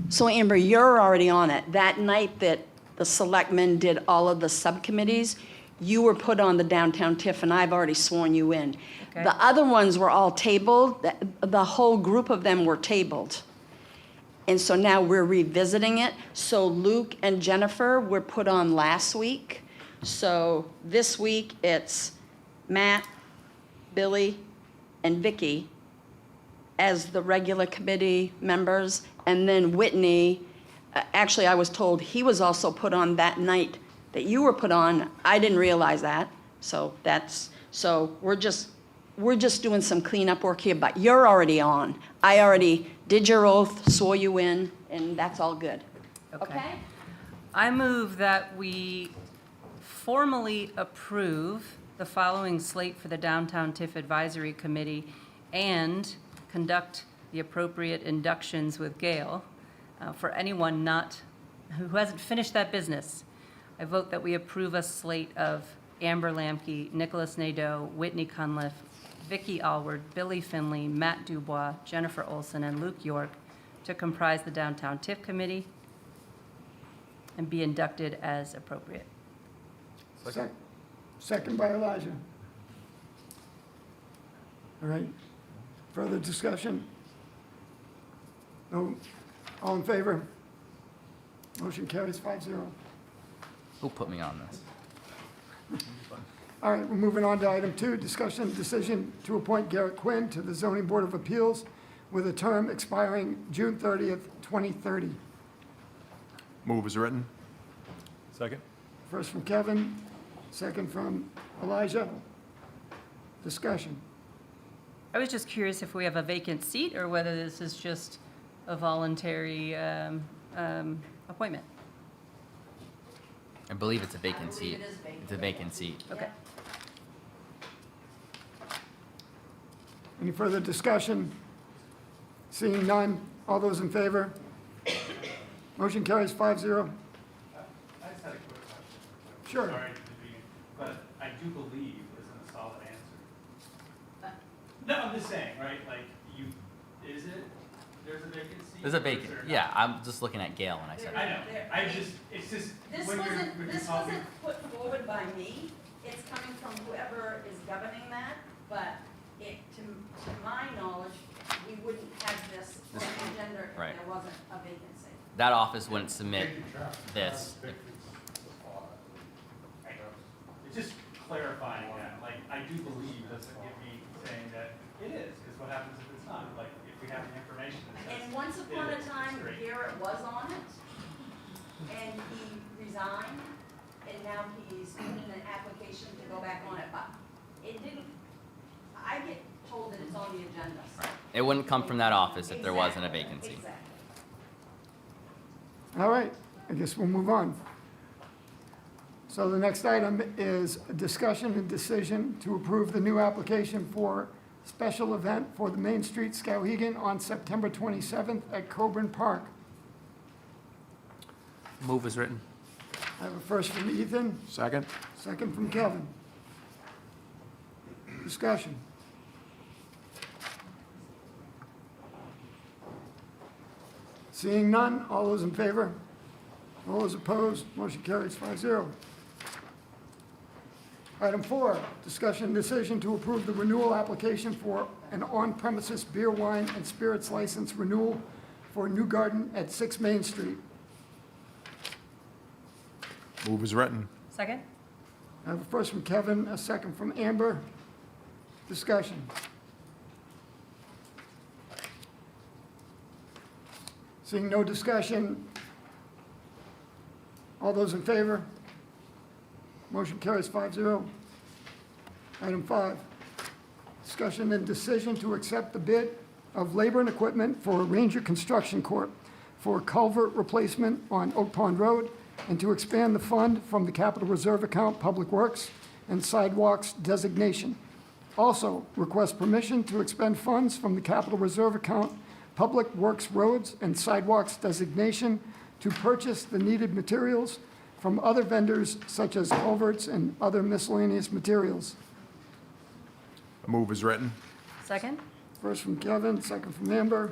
So Amber, you're already on it. That night that the selectmen did all of the subcommittees, you were put on the Downtown TIF, and I've already sworn you in. Okay. The other ones were all tabled. The whole group of them were tabled. And so now we're revisiting it. So Luke and Jennifer were put on last week. So this week, it's Matt, Billy, and Vicky as the regular committee members. And then Whitney, actually, I was told he was also put on that night that you were put on. I didn't realize that. So we're just doing some cleanup work here, but you're already on. I already did your oath, swore you in, and that's all good. Okay? I move that we formally approve the following slate for the Downtown TIF Advisory Committee and conduct the appropriate inductions with Gail for anyone who hasn't finished that business. I vote that we approve a slate of Amber Lamke, Nicholas Nadeau, Whitney Cunliffe, Vicky Allward, Billy Finley, Matt Dubois, Jennifer Olson, and Luke York to comprise the Downtown TIF Committee and be inducted as appropriate. Second by Elijah. All right. Further discussion? No? All in favor? Motion carries 5-0. Who put me on this? All right, we're moving on to item 2, discussion and decision to appoint Garrett Quinn to the Zoning Board of Appeals with a term expiring June 30th, 2030. Move is written. Second? First from Kevin, second from Elijah. Discussion. I was just curious if we have a vacant seat or whether this is just a voluntary appointment? I believe it's a vacant seat. it is vacant. It's a vacant seat. Okay. Any further discussion? Seeing none, all those in favor? Motion carries 5-0. I just had a quick question. Sure. Sorry to be, but I do believe isn't a solid answer. No, I'm just saying, right, like, is it, there's a vacancy? There's a vacant, yeah, I'm just looking at Gail when I said I that. know, it's just, This when you're wasn't talking. put forward by me. It's coming from whoever is governing that, but to my knowledge, we wouldn't have this on the agenda if Right. there wasn't a vacancy. That office wouldn't submit this. It's just clarifying that, like, I do believe doesn't give me saying that it is, because what happens if it's not? Like, if we have the information that says. And once upon it a is, time, it's great. Garrett was on it, and he resigned, and now he's put in an application to go back on it, but it didn't, I get told that it's on the agenda. so- It wouldn't come from that office if there wasn't a Exactly, vacancy. Exactly. All right, I guess we'll move on. So the next item is a discussion and decision to approve the new application for special event for the Main Street Skowhegan on September 27th at Coburn Park. Move is written. I have a first from Ethan, Second? second from Kevin. Discussion. Seeing none, all those in favor? All those opposed? Motion carries 5-0. Item 4, discussion and decision to approve the renewal application for an on-premises beer, wine, and spirits license renewal for New Garden at 6 Main Street. Move is written. Second? I have a first from Kevin, a second from Amber. Discussion. Seeing no discussion, all those in favor? Motion carries 5-0. Item 5, discussion and decision to accept the bid of labor and equipment for Ranger Construction Corp. for culvert replacement on Oak Pond Road and to expand the fund from the Capital Reserve Account Public Works and Sidewalks designation. Also, request permission to expend funds from the Capital Reserve Account Public Works Roads and Sidewalks designation to purchase the needed materials from other vendors such as culverts and other miscellaneous materials. Move is written. Second? First from Kevin, second from Amber.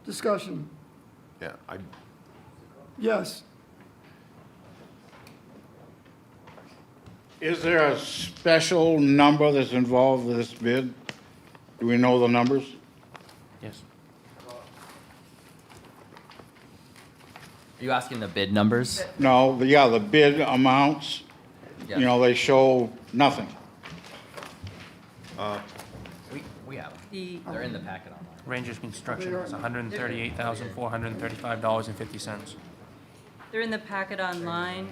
Discussion. Yeah, Yes. Is there a special number that's involved with this bid? Do we know the numbers? Yes. Are you asking the bid numbers? No, yeah, the bid amounts, Yeah. you know, they show nothing. We have them. The, They're in the packet online. Rangers Construction is $138,435.50. they're in the packet online.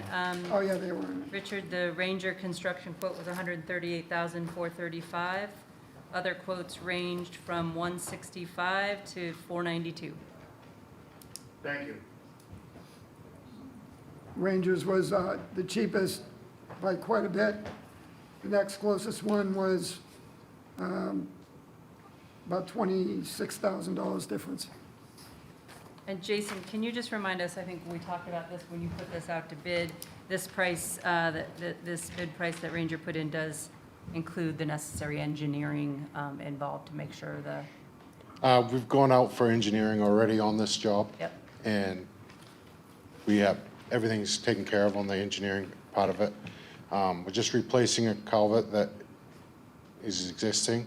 Oh, yeah, they were in it. Richard, the Ranger construction quote was $138,435. Other quotes ranged from $165 to $492. Thank you. Rangers was the cheapest by quite a bit. The next closest one was about $26,000 difference. And Jason, can you just remind us, I think we talked about this when you put this out to bid, this price, this bid price that Ranger put in does include the necessary engineering involved to make sure the, We've gone out for engineering already on this job. Yep. And we have, everything's taken care of on the engineering part of it. We're just replacing a culvert that is existing,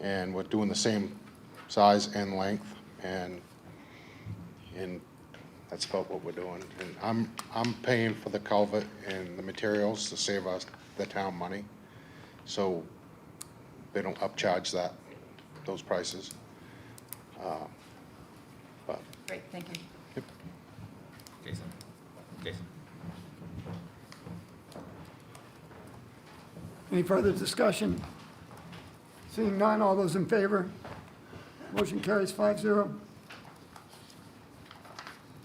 and we're doing the same size and length, and that's about what we're doing. And I'm paying for the culvert and the materials to save us, the town, money, so they don't upcharge those prices. But great, thank you. Jason. Any further discussion? Seeing none, all those in favor? Motion carries 5-0.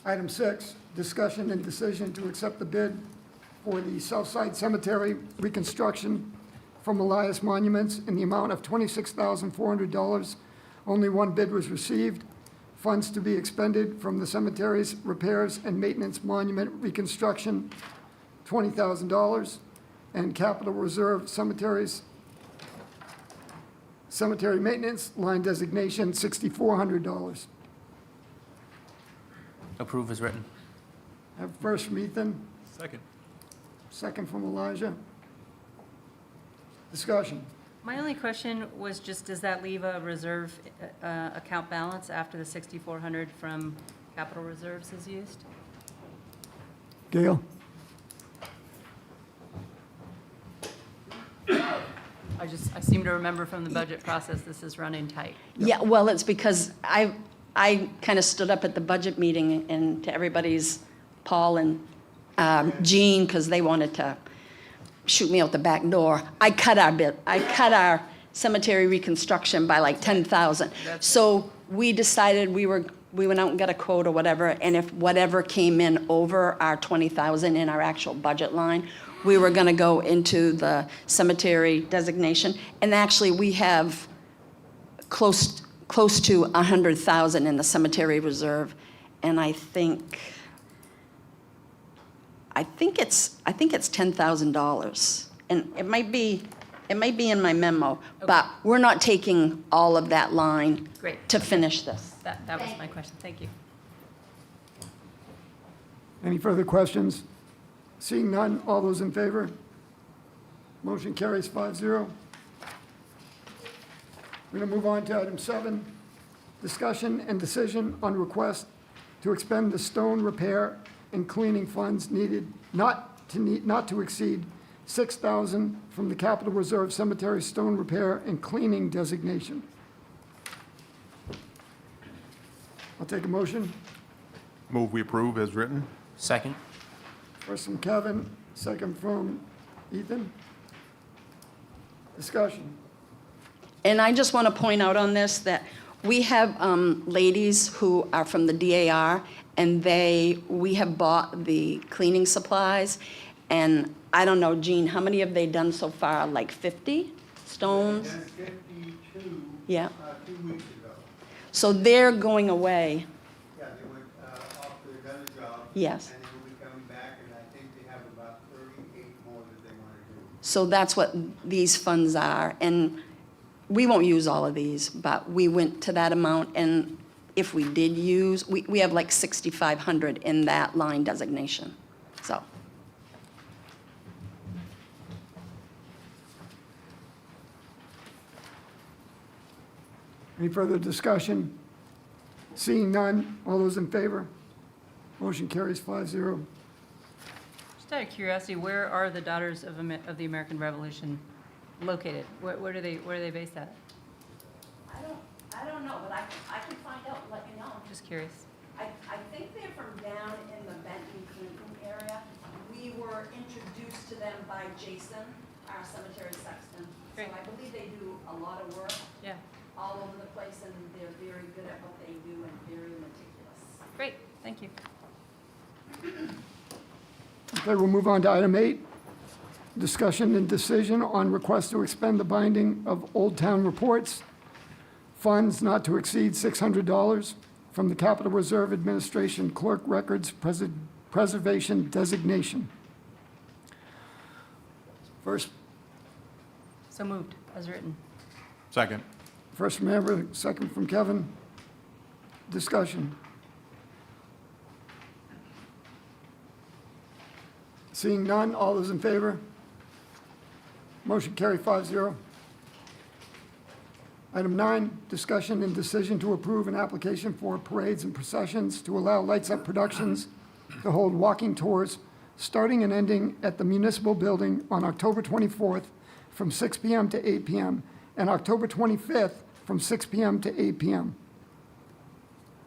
Item 6, discussion and decision to accept the bid for the Southside Cemetery reconstruction from Elias Monuments in the amount of $26,400. Only one bid was received. Funds to be expended from the cemetery's repairs and maintenance monument reconstruction, $20,000. And capital reserve cemetery maintenance line designation, $6,400. Approve as written. Have first from Ethan, Second. second from Elijah. Discussion. My only question was just, does that leave a reserve account balance after the 6,400 from capital reserves is used? Gail? I seem to remember from the budget process, this is running tight. Yeah, well, it's because I kind of stood up at the budget meeting and to everybody's, Paul and Jean, because they wanted to shoot me out the back door. I cut our cemetery reconstruction by like 10,000. So we decided we went out and got a quote or whatever, and if whatever came in over our 20,000 in our actual budget line, we were going to go into the cemetery designation. And actually, we have close to 100,000 in the cemetery reserve, and I think it's $10,000, and it might be in my memo, but we're not taking all of that line Great. to finish this. That was my question. Thank you. Any further questions? Seeing none, all those in favor? Motion carries 5-0. We're going to move on to item 7, discussion and decision on request to expend the stone repair and cleaning funds needed not to exceed $6,000 from the Capital Reserve Cemetery stone repair and cleaning designation. I'll take a motion. Move we approve as written. Second. First from Kevin, second from Ethan. Discussion. And I just want to point out on this that we have ladies who are from the DAR, and we have bought the cleaning supplies. And I don't know, Jean, how many have they done so far? Like 50 stones? 52. Yeah. 2 weeks ago. So they're going away. Yeah, they went off to another job. Yes. And they will be coming back, and I think they have about 38 more that they want to do. So that's what these funds are. And we won't use all of these, but we went to that amount. And if we did use, we have like 6,500 in that line designation. So. Any further discussion? Seeing none, all those in favor? Motion carries 5-0. Just out of curiosity, where are the Daughters of the American Revolution located? Where are they based at? I don't know, but I can find out and let you know. Just curious. I think they're from down in the Benton Clinton area. We were introduced to them by Jason, our cemetery sexton. So I believe they do a lot of work. Yeah. All over the place, and they're very good at what they do and very meticulous. Great. Thank you. Okay, we'll move on to item 8, discussion and decision on request to expend the binding of Old Town reports, funds not to exceed $600 from the Capital Reserve Administration Clerk Records Preservation Designation. First. So moved, as written. Second. First from Amber, second from Kevin. Discussion. Seeing none, all those in favor? Motion carried 5-0. Item 9, discussion and decision to approve an application for parades and processions to allow Lights Up Productions to hold walking tours starting and ending at the Municipal Building on October 24th from 6 p.m. to 8 p.m. and October 25th from 6 p.m. to 8 p.m.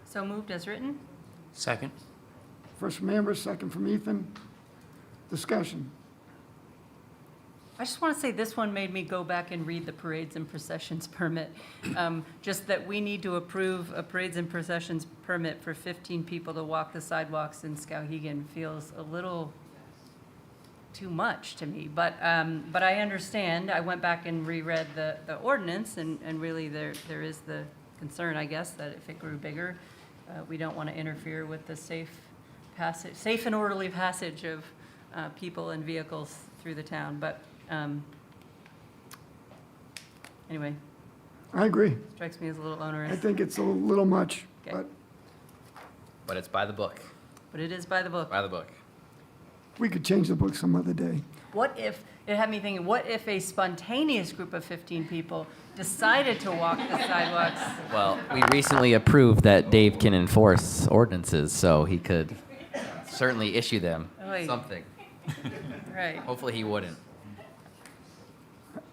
So moved, as written. Second. First from Amber, second from Ethan. Discussion. I just want to say this one made me go back and read the parades and processions permit. Just that we need to approve a parades and processions permit for 15 people to walk the sidewalks in Skowhegan feels a little too much to me. But I understand. I went back and reread the ordinance, and really there is the concern, I guess, that if it grew bigger, we don't want to interfere with the safe and orderly passage of people and vehicles through the town. But anyway, I agree. strikes me as a little onerous. I think it's a little much, Okay. But it's by the book, But it is by the book. by the book. we could change the book some other day. What if, it had me thinking, what if a spontaneous group of 15 people decided to walk the sidewalks? Well, we recently approved that Dave can enforce ordinances, so he could certainly issue them Oy. something. Right. Hopefully he wouldn't.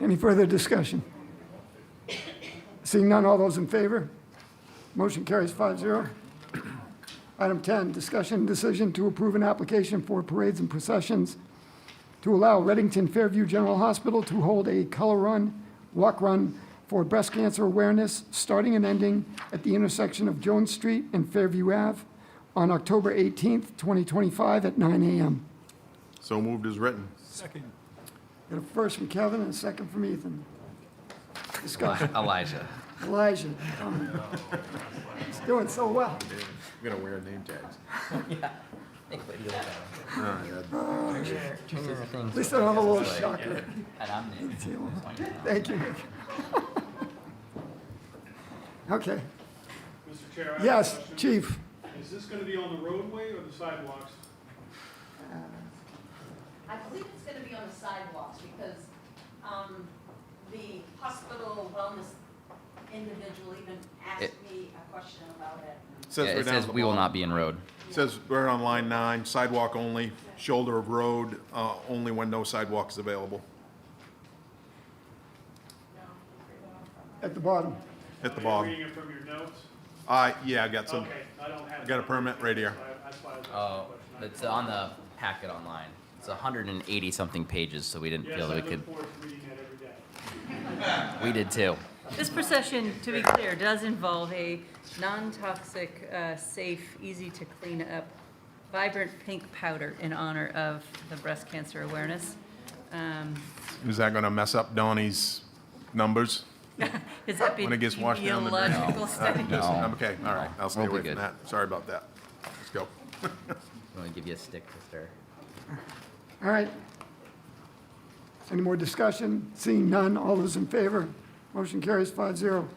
Any further discussion? Seeing none, all those in favor? Motion carries 5-0. Item 10, discussion and decision to approve an application for parades and processions to allow Reddington Fairview General Hospital to hold a color run, walk run for breast cancer awareness, starting and ending at the intersection of Jones Street and Fairview Ave on October 18th, 2025 at 9 a.m. So moved as written. Got a first from Kevin and a second from Ethan. Discussion. Elijah. Elijah. He's doing so well. We're gonna wear name tags. At least I don't have a little shocker. And I'm Nick. Thank you, Nick. Okay. Mr. Chair, I have a Yes, question. Chief. Is this gonna be on the roadway or the sidewalks? I believe it's going to be on the sidewalks because the hospital wellness individual even asked me a question about it. Says Yeah, right it down says at the we will bottom. not be in road. Says right on line 9, sidewalk only, shoulder of road, only when no sidewalk is available. At the bottom. At the Are you bottom. reading it from your notes? Yeah, I got some. Okay, I don't have. I got a permit right here. That's why I was asking Oh, the question. it's on the packet online. It's 180 something pages, so we didn't Yes, feel I that we could. look forward to reading that every day. We did too. This procession, to be clear, does involve a non-toxic, safe, easy to clean up, vibrant pink powder in honor of the breast cancer awareness. Is that gonna mess up Donnie's numbers Is that when it gets washed down the drain? epidemiological study? No. Okay, all right, I'll stay We'll be away from good. that. Sorry about that. Let's go. I'm gonna give you a stick to stir. All right. Any more discussion? Seeing none, all those in favor? Motion carries 5-0.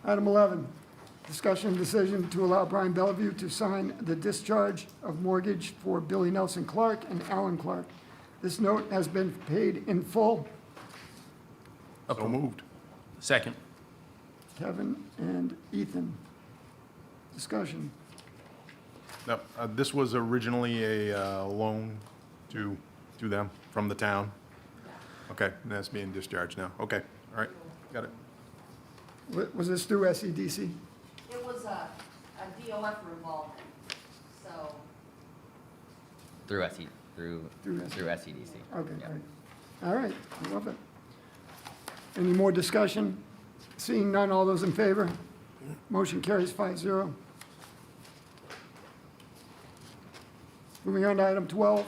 Item 11, discussion and decision to allow Brian Bellevue to sign the discharge of mortgage for Billy Nelson Clark and Alan Clark. This note has been paid in full. So moved. Second. Kevin and Ethan. Discussion. No, this was originally a loan to them from the town. Okay, and that's being discharged now. Okay, all right, got it. Was this through SEDC? It was a DOF revolving, so. Through SEDC. Okay, Yeah. great. All right, I love it. Any more discussion? Seeing none, all those in favor? Motion carries 5-0. Moving on to item 12.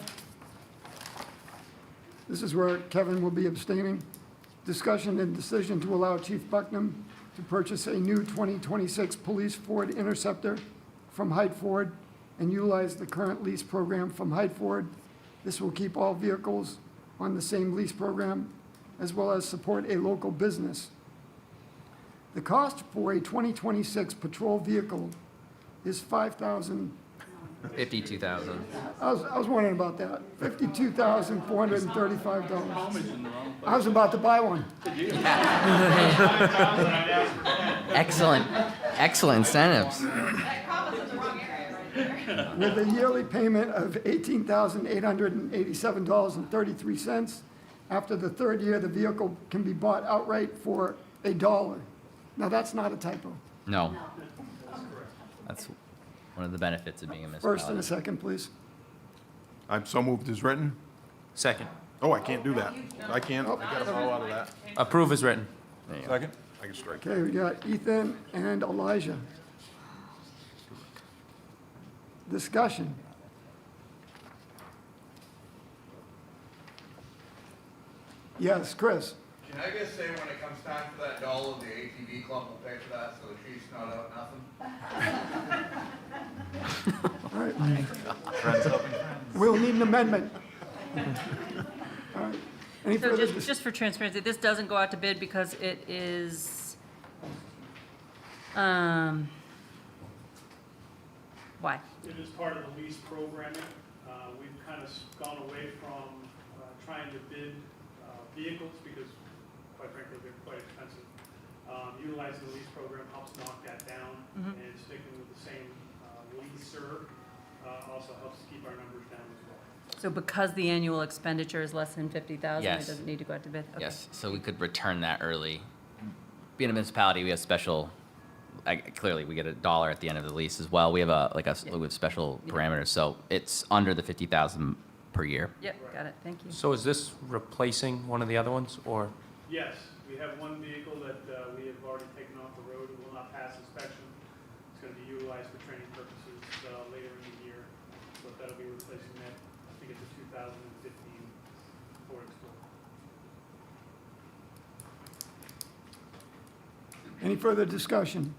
This is where Kevin will be abstaining. Discussion and decision to allow Chief Bucknam to purchase a new 2026 police Ford Interceptor from Hyde Ford and utilize the current lease program from Hyde Ford. This will keep all vehicles on the same lease program, as well as support a local business. The cost for a 2026 patrol vehicle is $5,000. 52,000. I was wondering about that. $52,435. I was about to buy one. Excellent incentives. With a yearly payment of $18,887.33. After the third year, the vehicle can be bought outright for $1. Now, that's not a typo. No. That's one of the benefits of being a First and a municipality. second, please. I'm so moved as written. Second. Oh, I can't do that. I can't, I gotta follow out of that. Approve is written. Second? I can strike. Okay, we got Ethan and Elijah. Discussion. Yes, Chris? Can I just say when it comes time for that dollar, the ATV club will pay for that, so the chief's not out nothing? All right. Friends helping friends. We'll need an amendment. All right. Any So further? just for transparency, this doesn't go out to bid because it is, why? It is part of the lease programming. We've kind of gone away from trying to bid vehicles because, quite frankly, they're quite expensive. Utilizing the lease program helps knock that down, and sticking with the same leaser also helps keep our numbers down as well. So because the annual expenditure is less than 50,000, it Yes. doesn't need to go out to bid? Okay. Yes, so we could return that early. Being a municipality, we have special, clearly, we get $1 at the end of the lease as well. We have we have special parameters, so it's under the 50,000 per year. Yep, got it, thank you. So is this replacing one of the other ones, or? Yes, we have one vehicle that we have already taken off the road and will not pass inspection. It's going to be utilized for training purposes later in the year, but that'll be replacing that. I think it's a 2015 Ford Explorer. Any further discussion?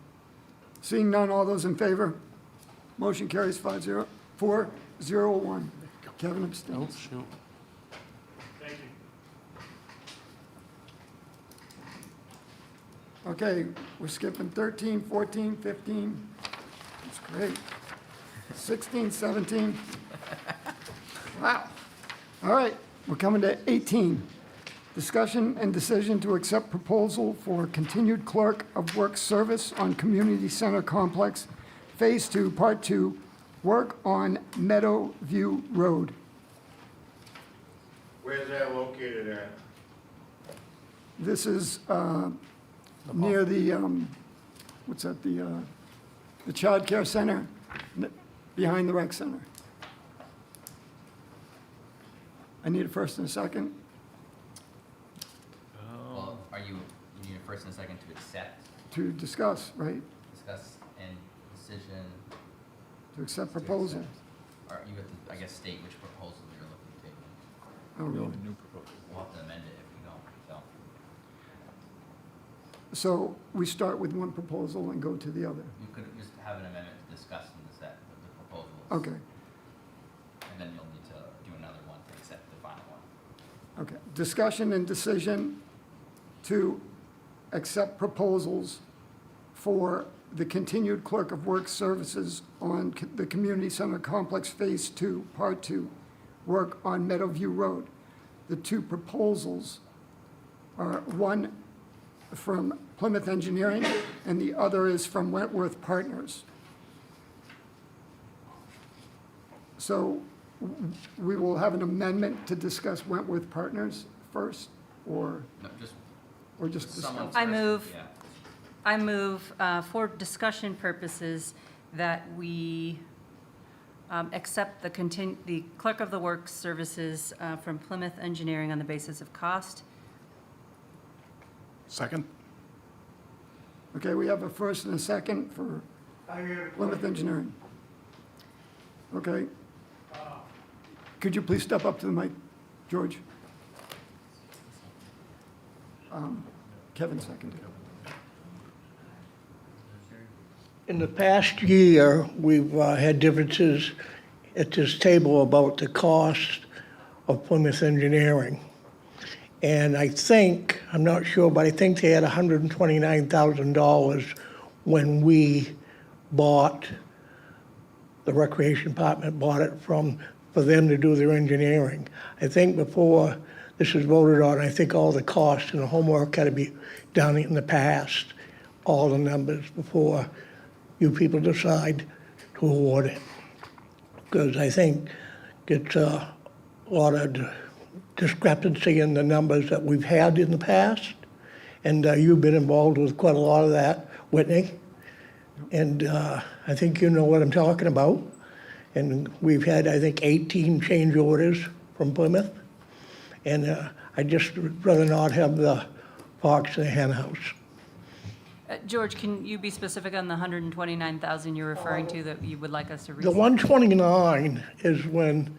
Seeing none, all those in favor? Motion carries 401. Kevin abstains. Oh, shoot. Thank you. Okay, we're skipping 13, 14, 15. That's great. 16, 17. Wow. All right, we're coming to 18. Discussion and decision to accept proposal for continued clerk of works service on Community Center Complex, Phase 2, Part 2, work on Meadowview Road. Where's that located at? This is near the, what's that, the Child Care Center, behind the rec center. I need a first and a second. Well, you need a first and a second to accept, To discuss, right? discuss, and decision. To accept proposal. Or you have to, I guess, state which proposal you're looking to take. Oh, really? New proposal. We'll have to amend it if we don't, so. So we start with one proposal and go to the other. You could just have an amendment to discuss and the proposals. Okay, And then you'll need to do another one to accept the final one. okay. Discussion and decision to accept proposals for the continued clerk of works services on the Community Center Complex Phase 2, Part 2, work on Meadowview Road. The two proposals are one from Plymouth Engineering and the other is from Wentworth Partners. So we will have an amendment to discuss Wentworth Partners first, or No, just just someone discuss? first. I move for discussion purposes that we accept the clerk of the works services from Plymouth Engineering on the basis of cost. Second? Okay, we have a first and a second for Plymouth Engineering. Okay. Could you please step up to the mic, George? Kevin seconded. In the past year, we've had differences at this table about the cost of Plymouth Engineering. And I think, I'm not sure, but I think they had $129,000 when we bought, the Recreation Department bought it for them to do their engineering. I think before this was voted on, I think all the costs and the homework had to be done in the past, all the numbers before you people decide to award it. Because I think it's a lot of discrepancy in the numbers that we've had in the past. And you've been involved with quite a lot of that, Whitney. And I think you know what I'm talking about. And we've had, I think, 18 change orders from Plymouth. And I'd just rather not have the fox in the hen house. George, can you be specific on the 129,000 you're referring to that you would like us to The restate? 129 is when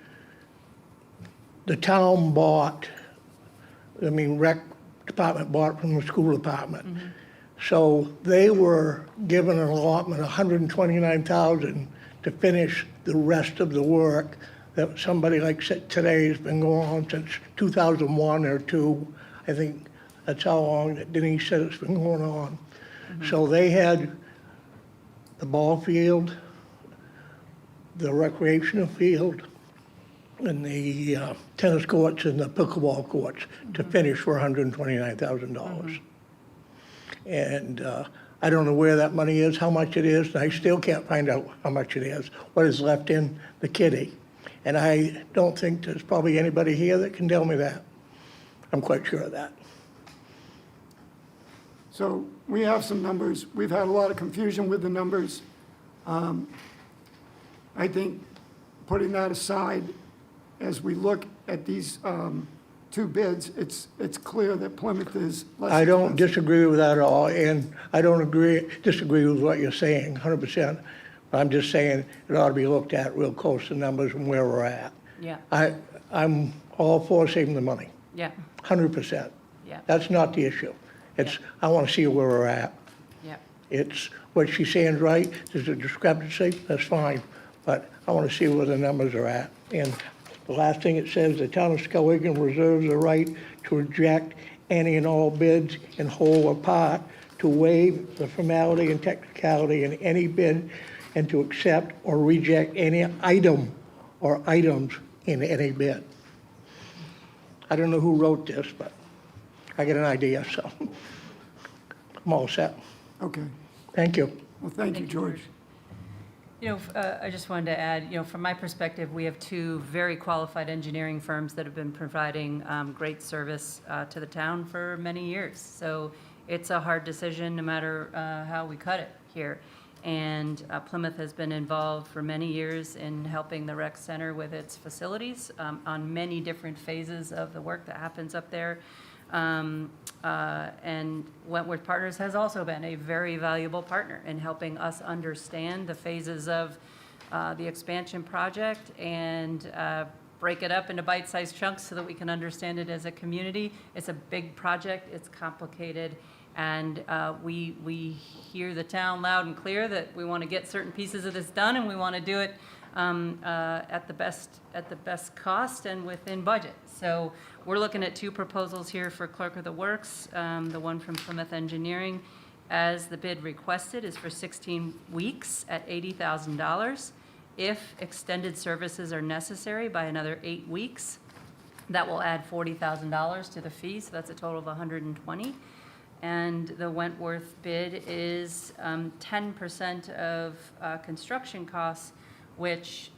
the town bought, rec department bought from the school department. So they were given an allotment, 129,000, to finish the rest of the work that somebody like today has been going on since 2001 or 2. I think that's how long that Denise said it's been going on. So they had the ball field, the recreational field, and the tennis courts and the pickleball courts to finish for $129,000. And I don't know where that money is, how much it is, and I still can't find out how much it is, what is left in the kitty. And I don't think there's probably anybody here that can tell me that. I'm quite sure of that. So we have some numbers. We've had a lot of confusion with the numbers. I think putting that aside, as we look at these two bids, it's clear that Plymouth is less I don't expensive. disagree with that at all, and I don't disagree with what you're saying, 100%. I'm just saying it ought to be looked at real close to numbers and where we're at. Yeah, I'm all for saving the money, yeah, 100%. yeah, That's not the issue. I want to see where we're at. yeah. It's, what she's saying is right, there's a discrepancy, that's fine, but I want to see where the numbers are at. And the last thing it says, the town of Skowhegan reserves the right to reject any and all bids in whole or part, to waive the formality and technicality in any bid, and to accept or reject any item or items in any bid. I don't know who wrote this, but I get an idea, so I'm all set. Okay. Thank you. Well, thank you, George. You know, I just wanted to add, from my perspective, we have two very qualified engineering firms that have been providing great service to the town for many years. So it's a hard decision, no matter how we cut it here. And Plymouth has been involved for many years in helping the rec center with its facilities on many different phases of the work that happens up there. And Wentworth Partners has also been a very valuable partner in helping us understand the phases of the expansion project and break it up into bite-sized chunks so that we can understand it as a community. It's a big project, it's complicated, and we hear the town loud and clear that we want to get certain pieces of this done, and we want to do it at the best cost and within budget. So we're looking at two proposals here for Clerk of the Works. The one from Plymouth Engineering, as the bid requested, is for 16 weeks at $80,000. If extended services are necessary by another 8 weeks, that will add $40,000 to the fee, so that's a total of $120,000. And the Wentworth bid is 10% of construction costs, which,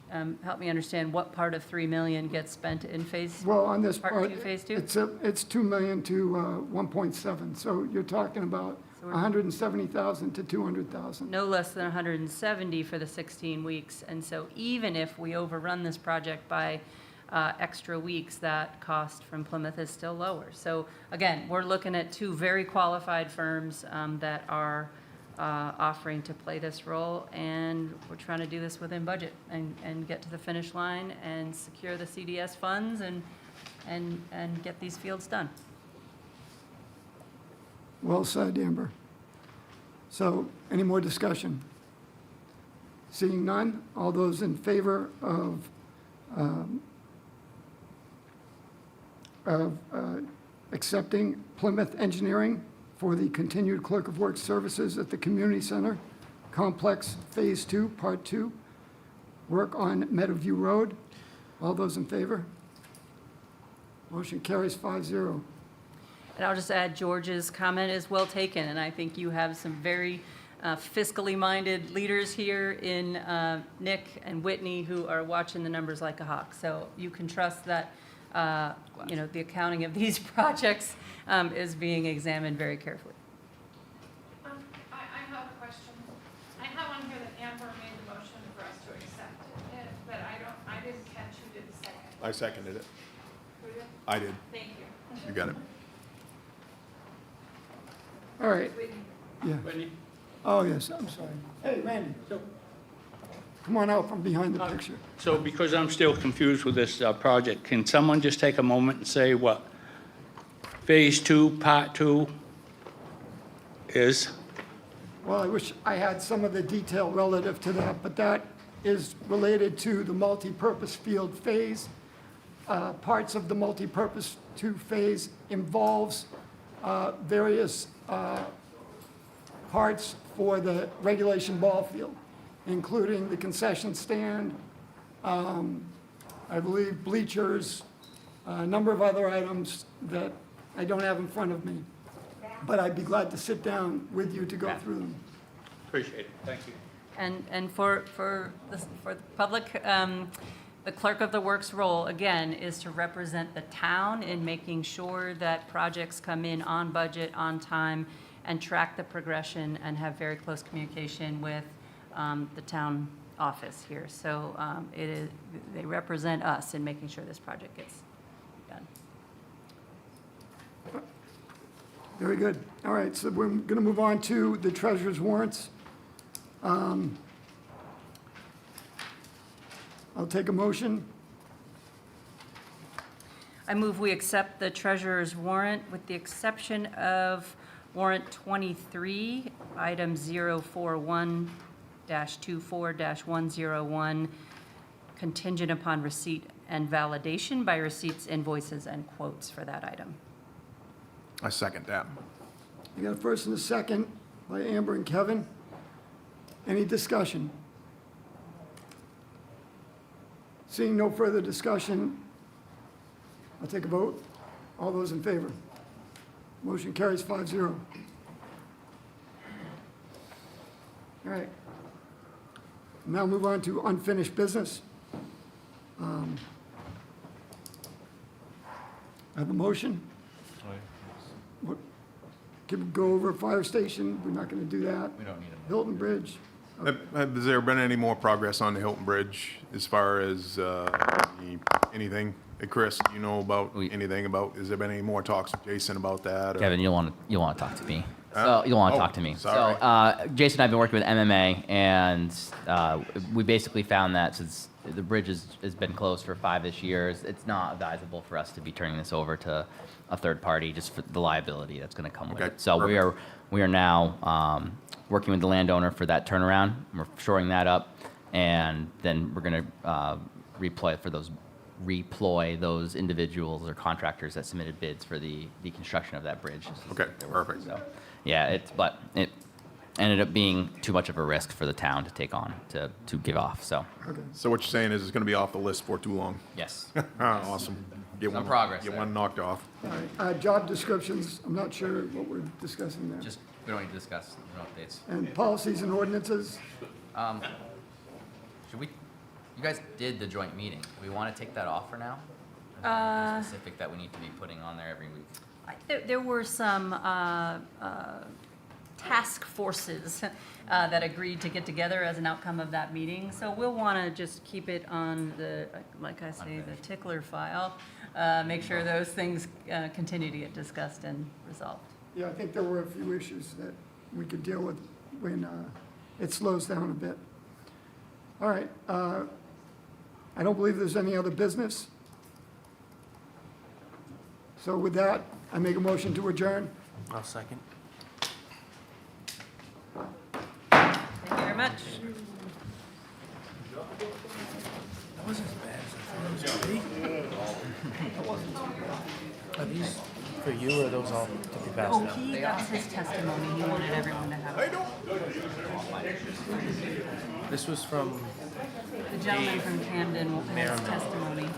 help me understand, what part of 3 million gets spent in phase? Well, on this Part part, two, phase two? it's 2 million to 1.7, so you're talking about 170,000 to 200,000. No less than 170 for the 16 weeks. And so even if we overrun this project by extra weeks, that cost from Plymouth is still lower. So again, we're looking at two very qualified firms that are offering to play this role, and we're trying to do this within budget and get to the finish line and secure the CDS funds and get these fields done. Well said, Amber. So, any more discussion? Seeing none, all those in favor of accepting Plymouth Engineering for the continued Clerk of Works services at the Community Center Complex Phase 2, Part 2, work on Meadowview Road. All those in favor? Motion carries 5-0. And I'll just add, George's comment is well taken, and I think you have some very fiscally minded leaders here in Nick and Whitney who are watching the numbers like a hawk. So you can trust that, the accounting of these projects is being examined very carefully. I have a question. I have on here that Amber made the motion for us to accept it, but I didn't catch who did the second. I seconded it. Who did? I did. Thank you. You got it. All right. Yeah. Oh, yes, I'm sorry. Hey, Randy. Come on out from behind the picture. So because I'm still confused with this project, can someone just take a moment and say what Phase 2, Part 2 is? Well, I wish I had some of the detail relative to that, but that is related to the multipurpose field phase. Parts of the multipurpose 2 phase involves various parts for the regulation ball field, including the concession stand, I believe bleachers, a number of other items that I don't have in front of me. But I'd be glad to sit down with you to go through them. Appreciate it. Thank you. And for the public, the clerk of the works role, again, is to represent the town in making sure that projects come in on budget, on time, and track the progression and have very close communication with the town office here. So they represent us in making sure this project gets done. Very good. All right, so we're going to move on to the treasurer's warrants. I'll take a motion. I move we accept the treasurer's warrant with the exception of warrant 23, item 041-24-101, contingent upon receipt and validation by receipts, invoices, and quotes for that item. I second that. I got a first and a second by Amber and Kevin. Any discussion? Seeing no further discussion, I'll take a vote. All those in favor? Motion carries 5-0. All right. Now move on to unfinished business. I have a motion. What- Can we go over fire station? We're not going to do that. We don't need a Hilton Bridge. Has there been any more progress on the Hilton Bridge as far as anything? Hey, Chris, do you know about anything about, has there been any more talks with Jason about that? or- Kevin, you'll want to talk to me. Huh? So you'll want to Oh, talk to me. sorry. So Jason and I have been working with MMA, and we basically found that since the bridge has been closed for 5-ish years, it's not advisable for us to be turning this over to a third party just for the liability that's going to come with Okay, it. So perfect. we are now working with the landowner for that turnaround. We're shoring that up, and then we're going to reploy those individuals or contractors that submitted bids for the construction of that bridge. Okay, perfect. So, yeah, but it ended up being too much of a risk for the town to take on, to give off, so, So what you're saying is it's going to be off the list for too long? yes. Awesome. Get Some progress Get there. one knocked off. All right, job descriptions, I'm not sure what we're discussing there. Just, we don't need to discuss, no updates. And policies and ordinances, Should we, you guys did the joint meeting. Do we want to take that off for now? Or is there anything specific that we need to be putting on there every week? There were some task forces that agreed to get together as an outcome of that meeting. So we'll want to just keep it on the, like I say, the tickler file. Make sure those things continue to get discussed and resolved. yeah, I think there were a few issues that we could deal with when it slows down a bit. All right, I don't believe there's any other business. So with that, I make a motion to adjourn. I'll second. Thank you very much. That wasn't as bad as I thought it was. Are these for you or are those all to be passed Oh, out? that's his testimony. He wanted everyone to have it. This was from The gentleman from Camden will have his testimony.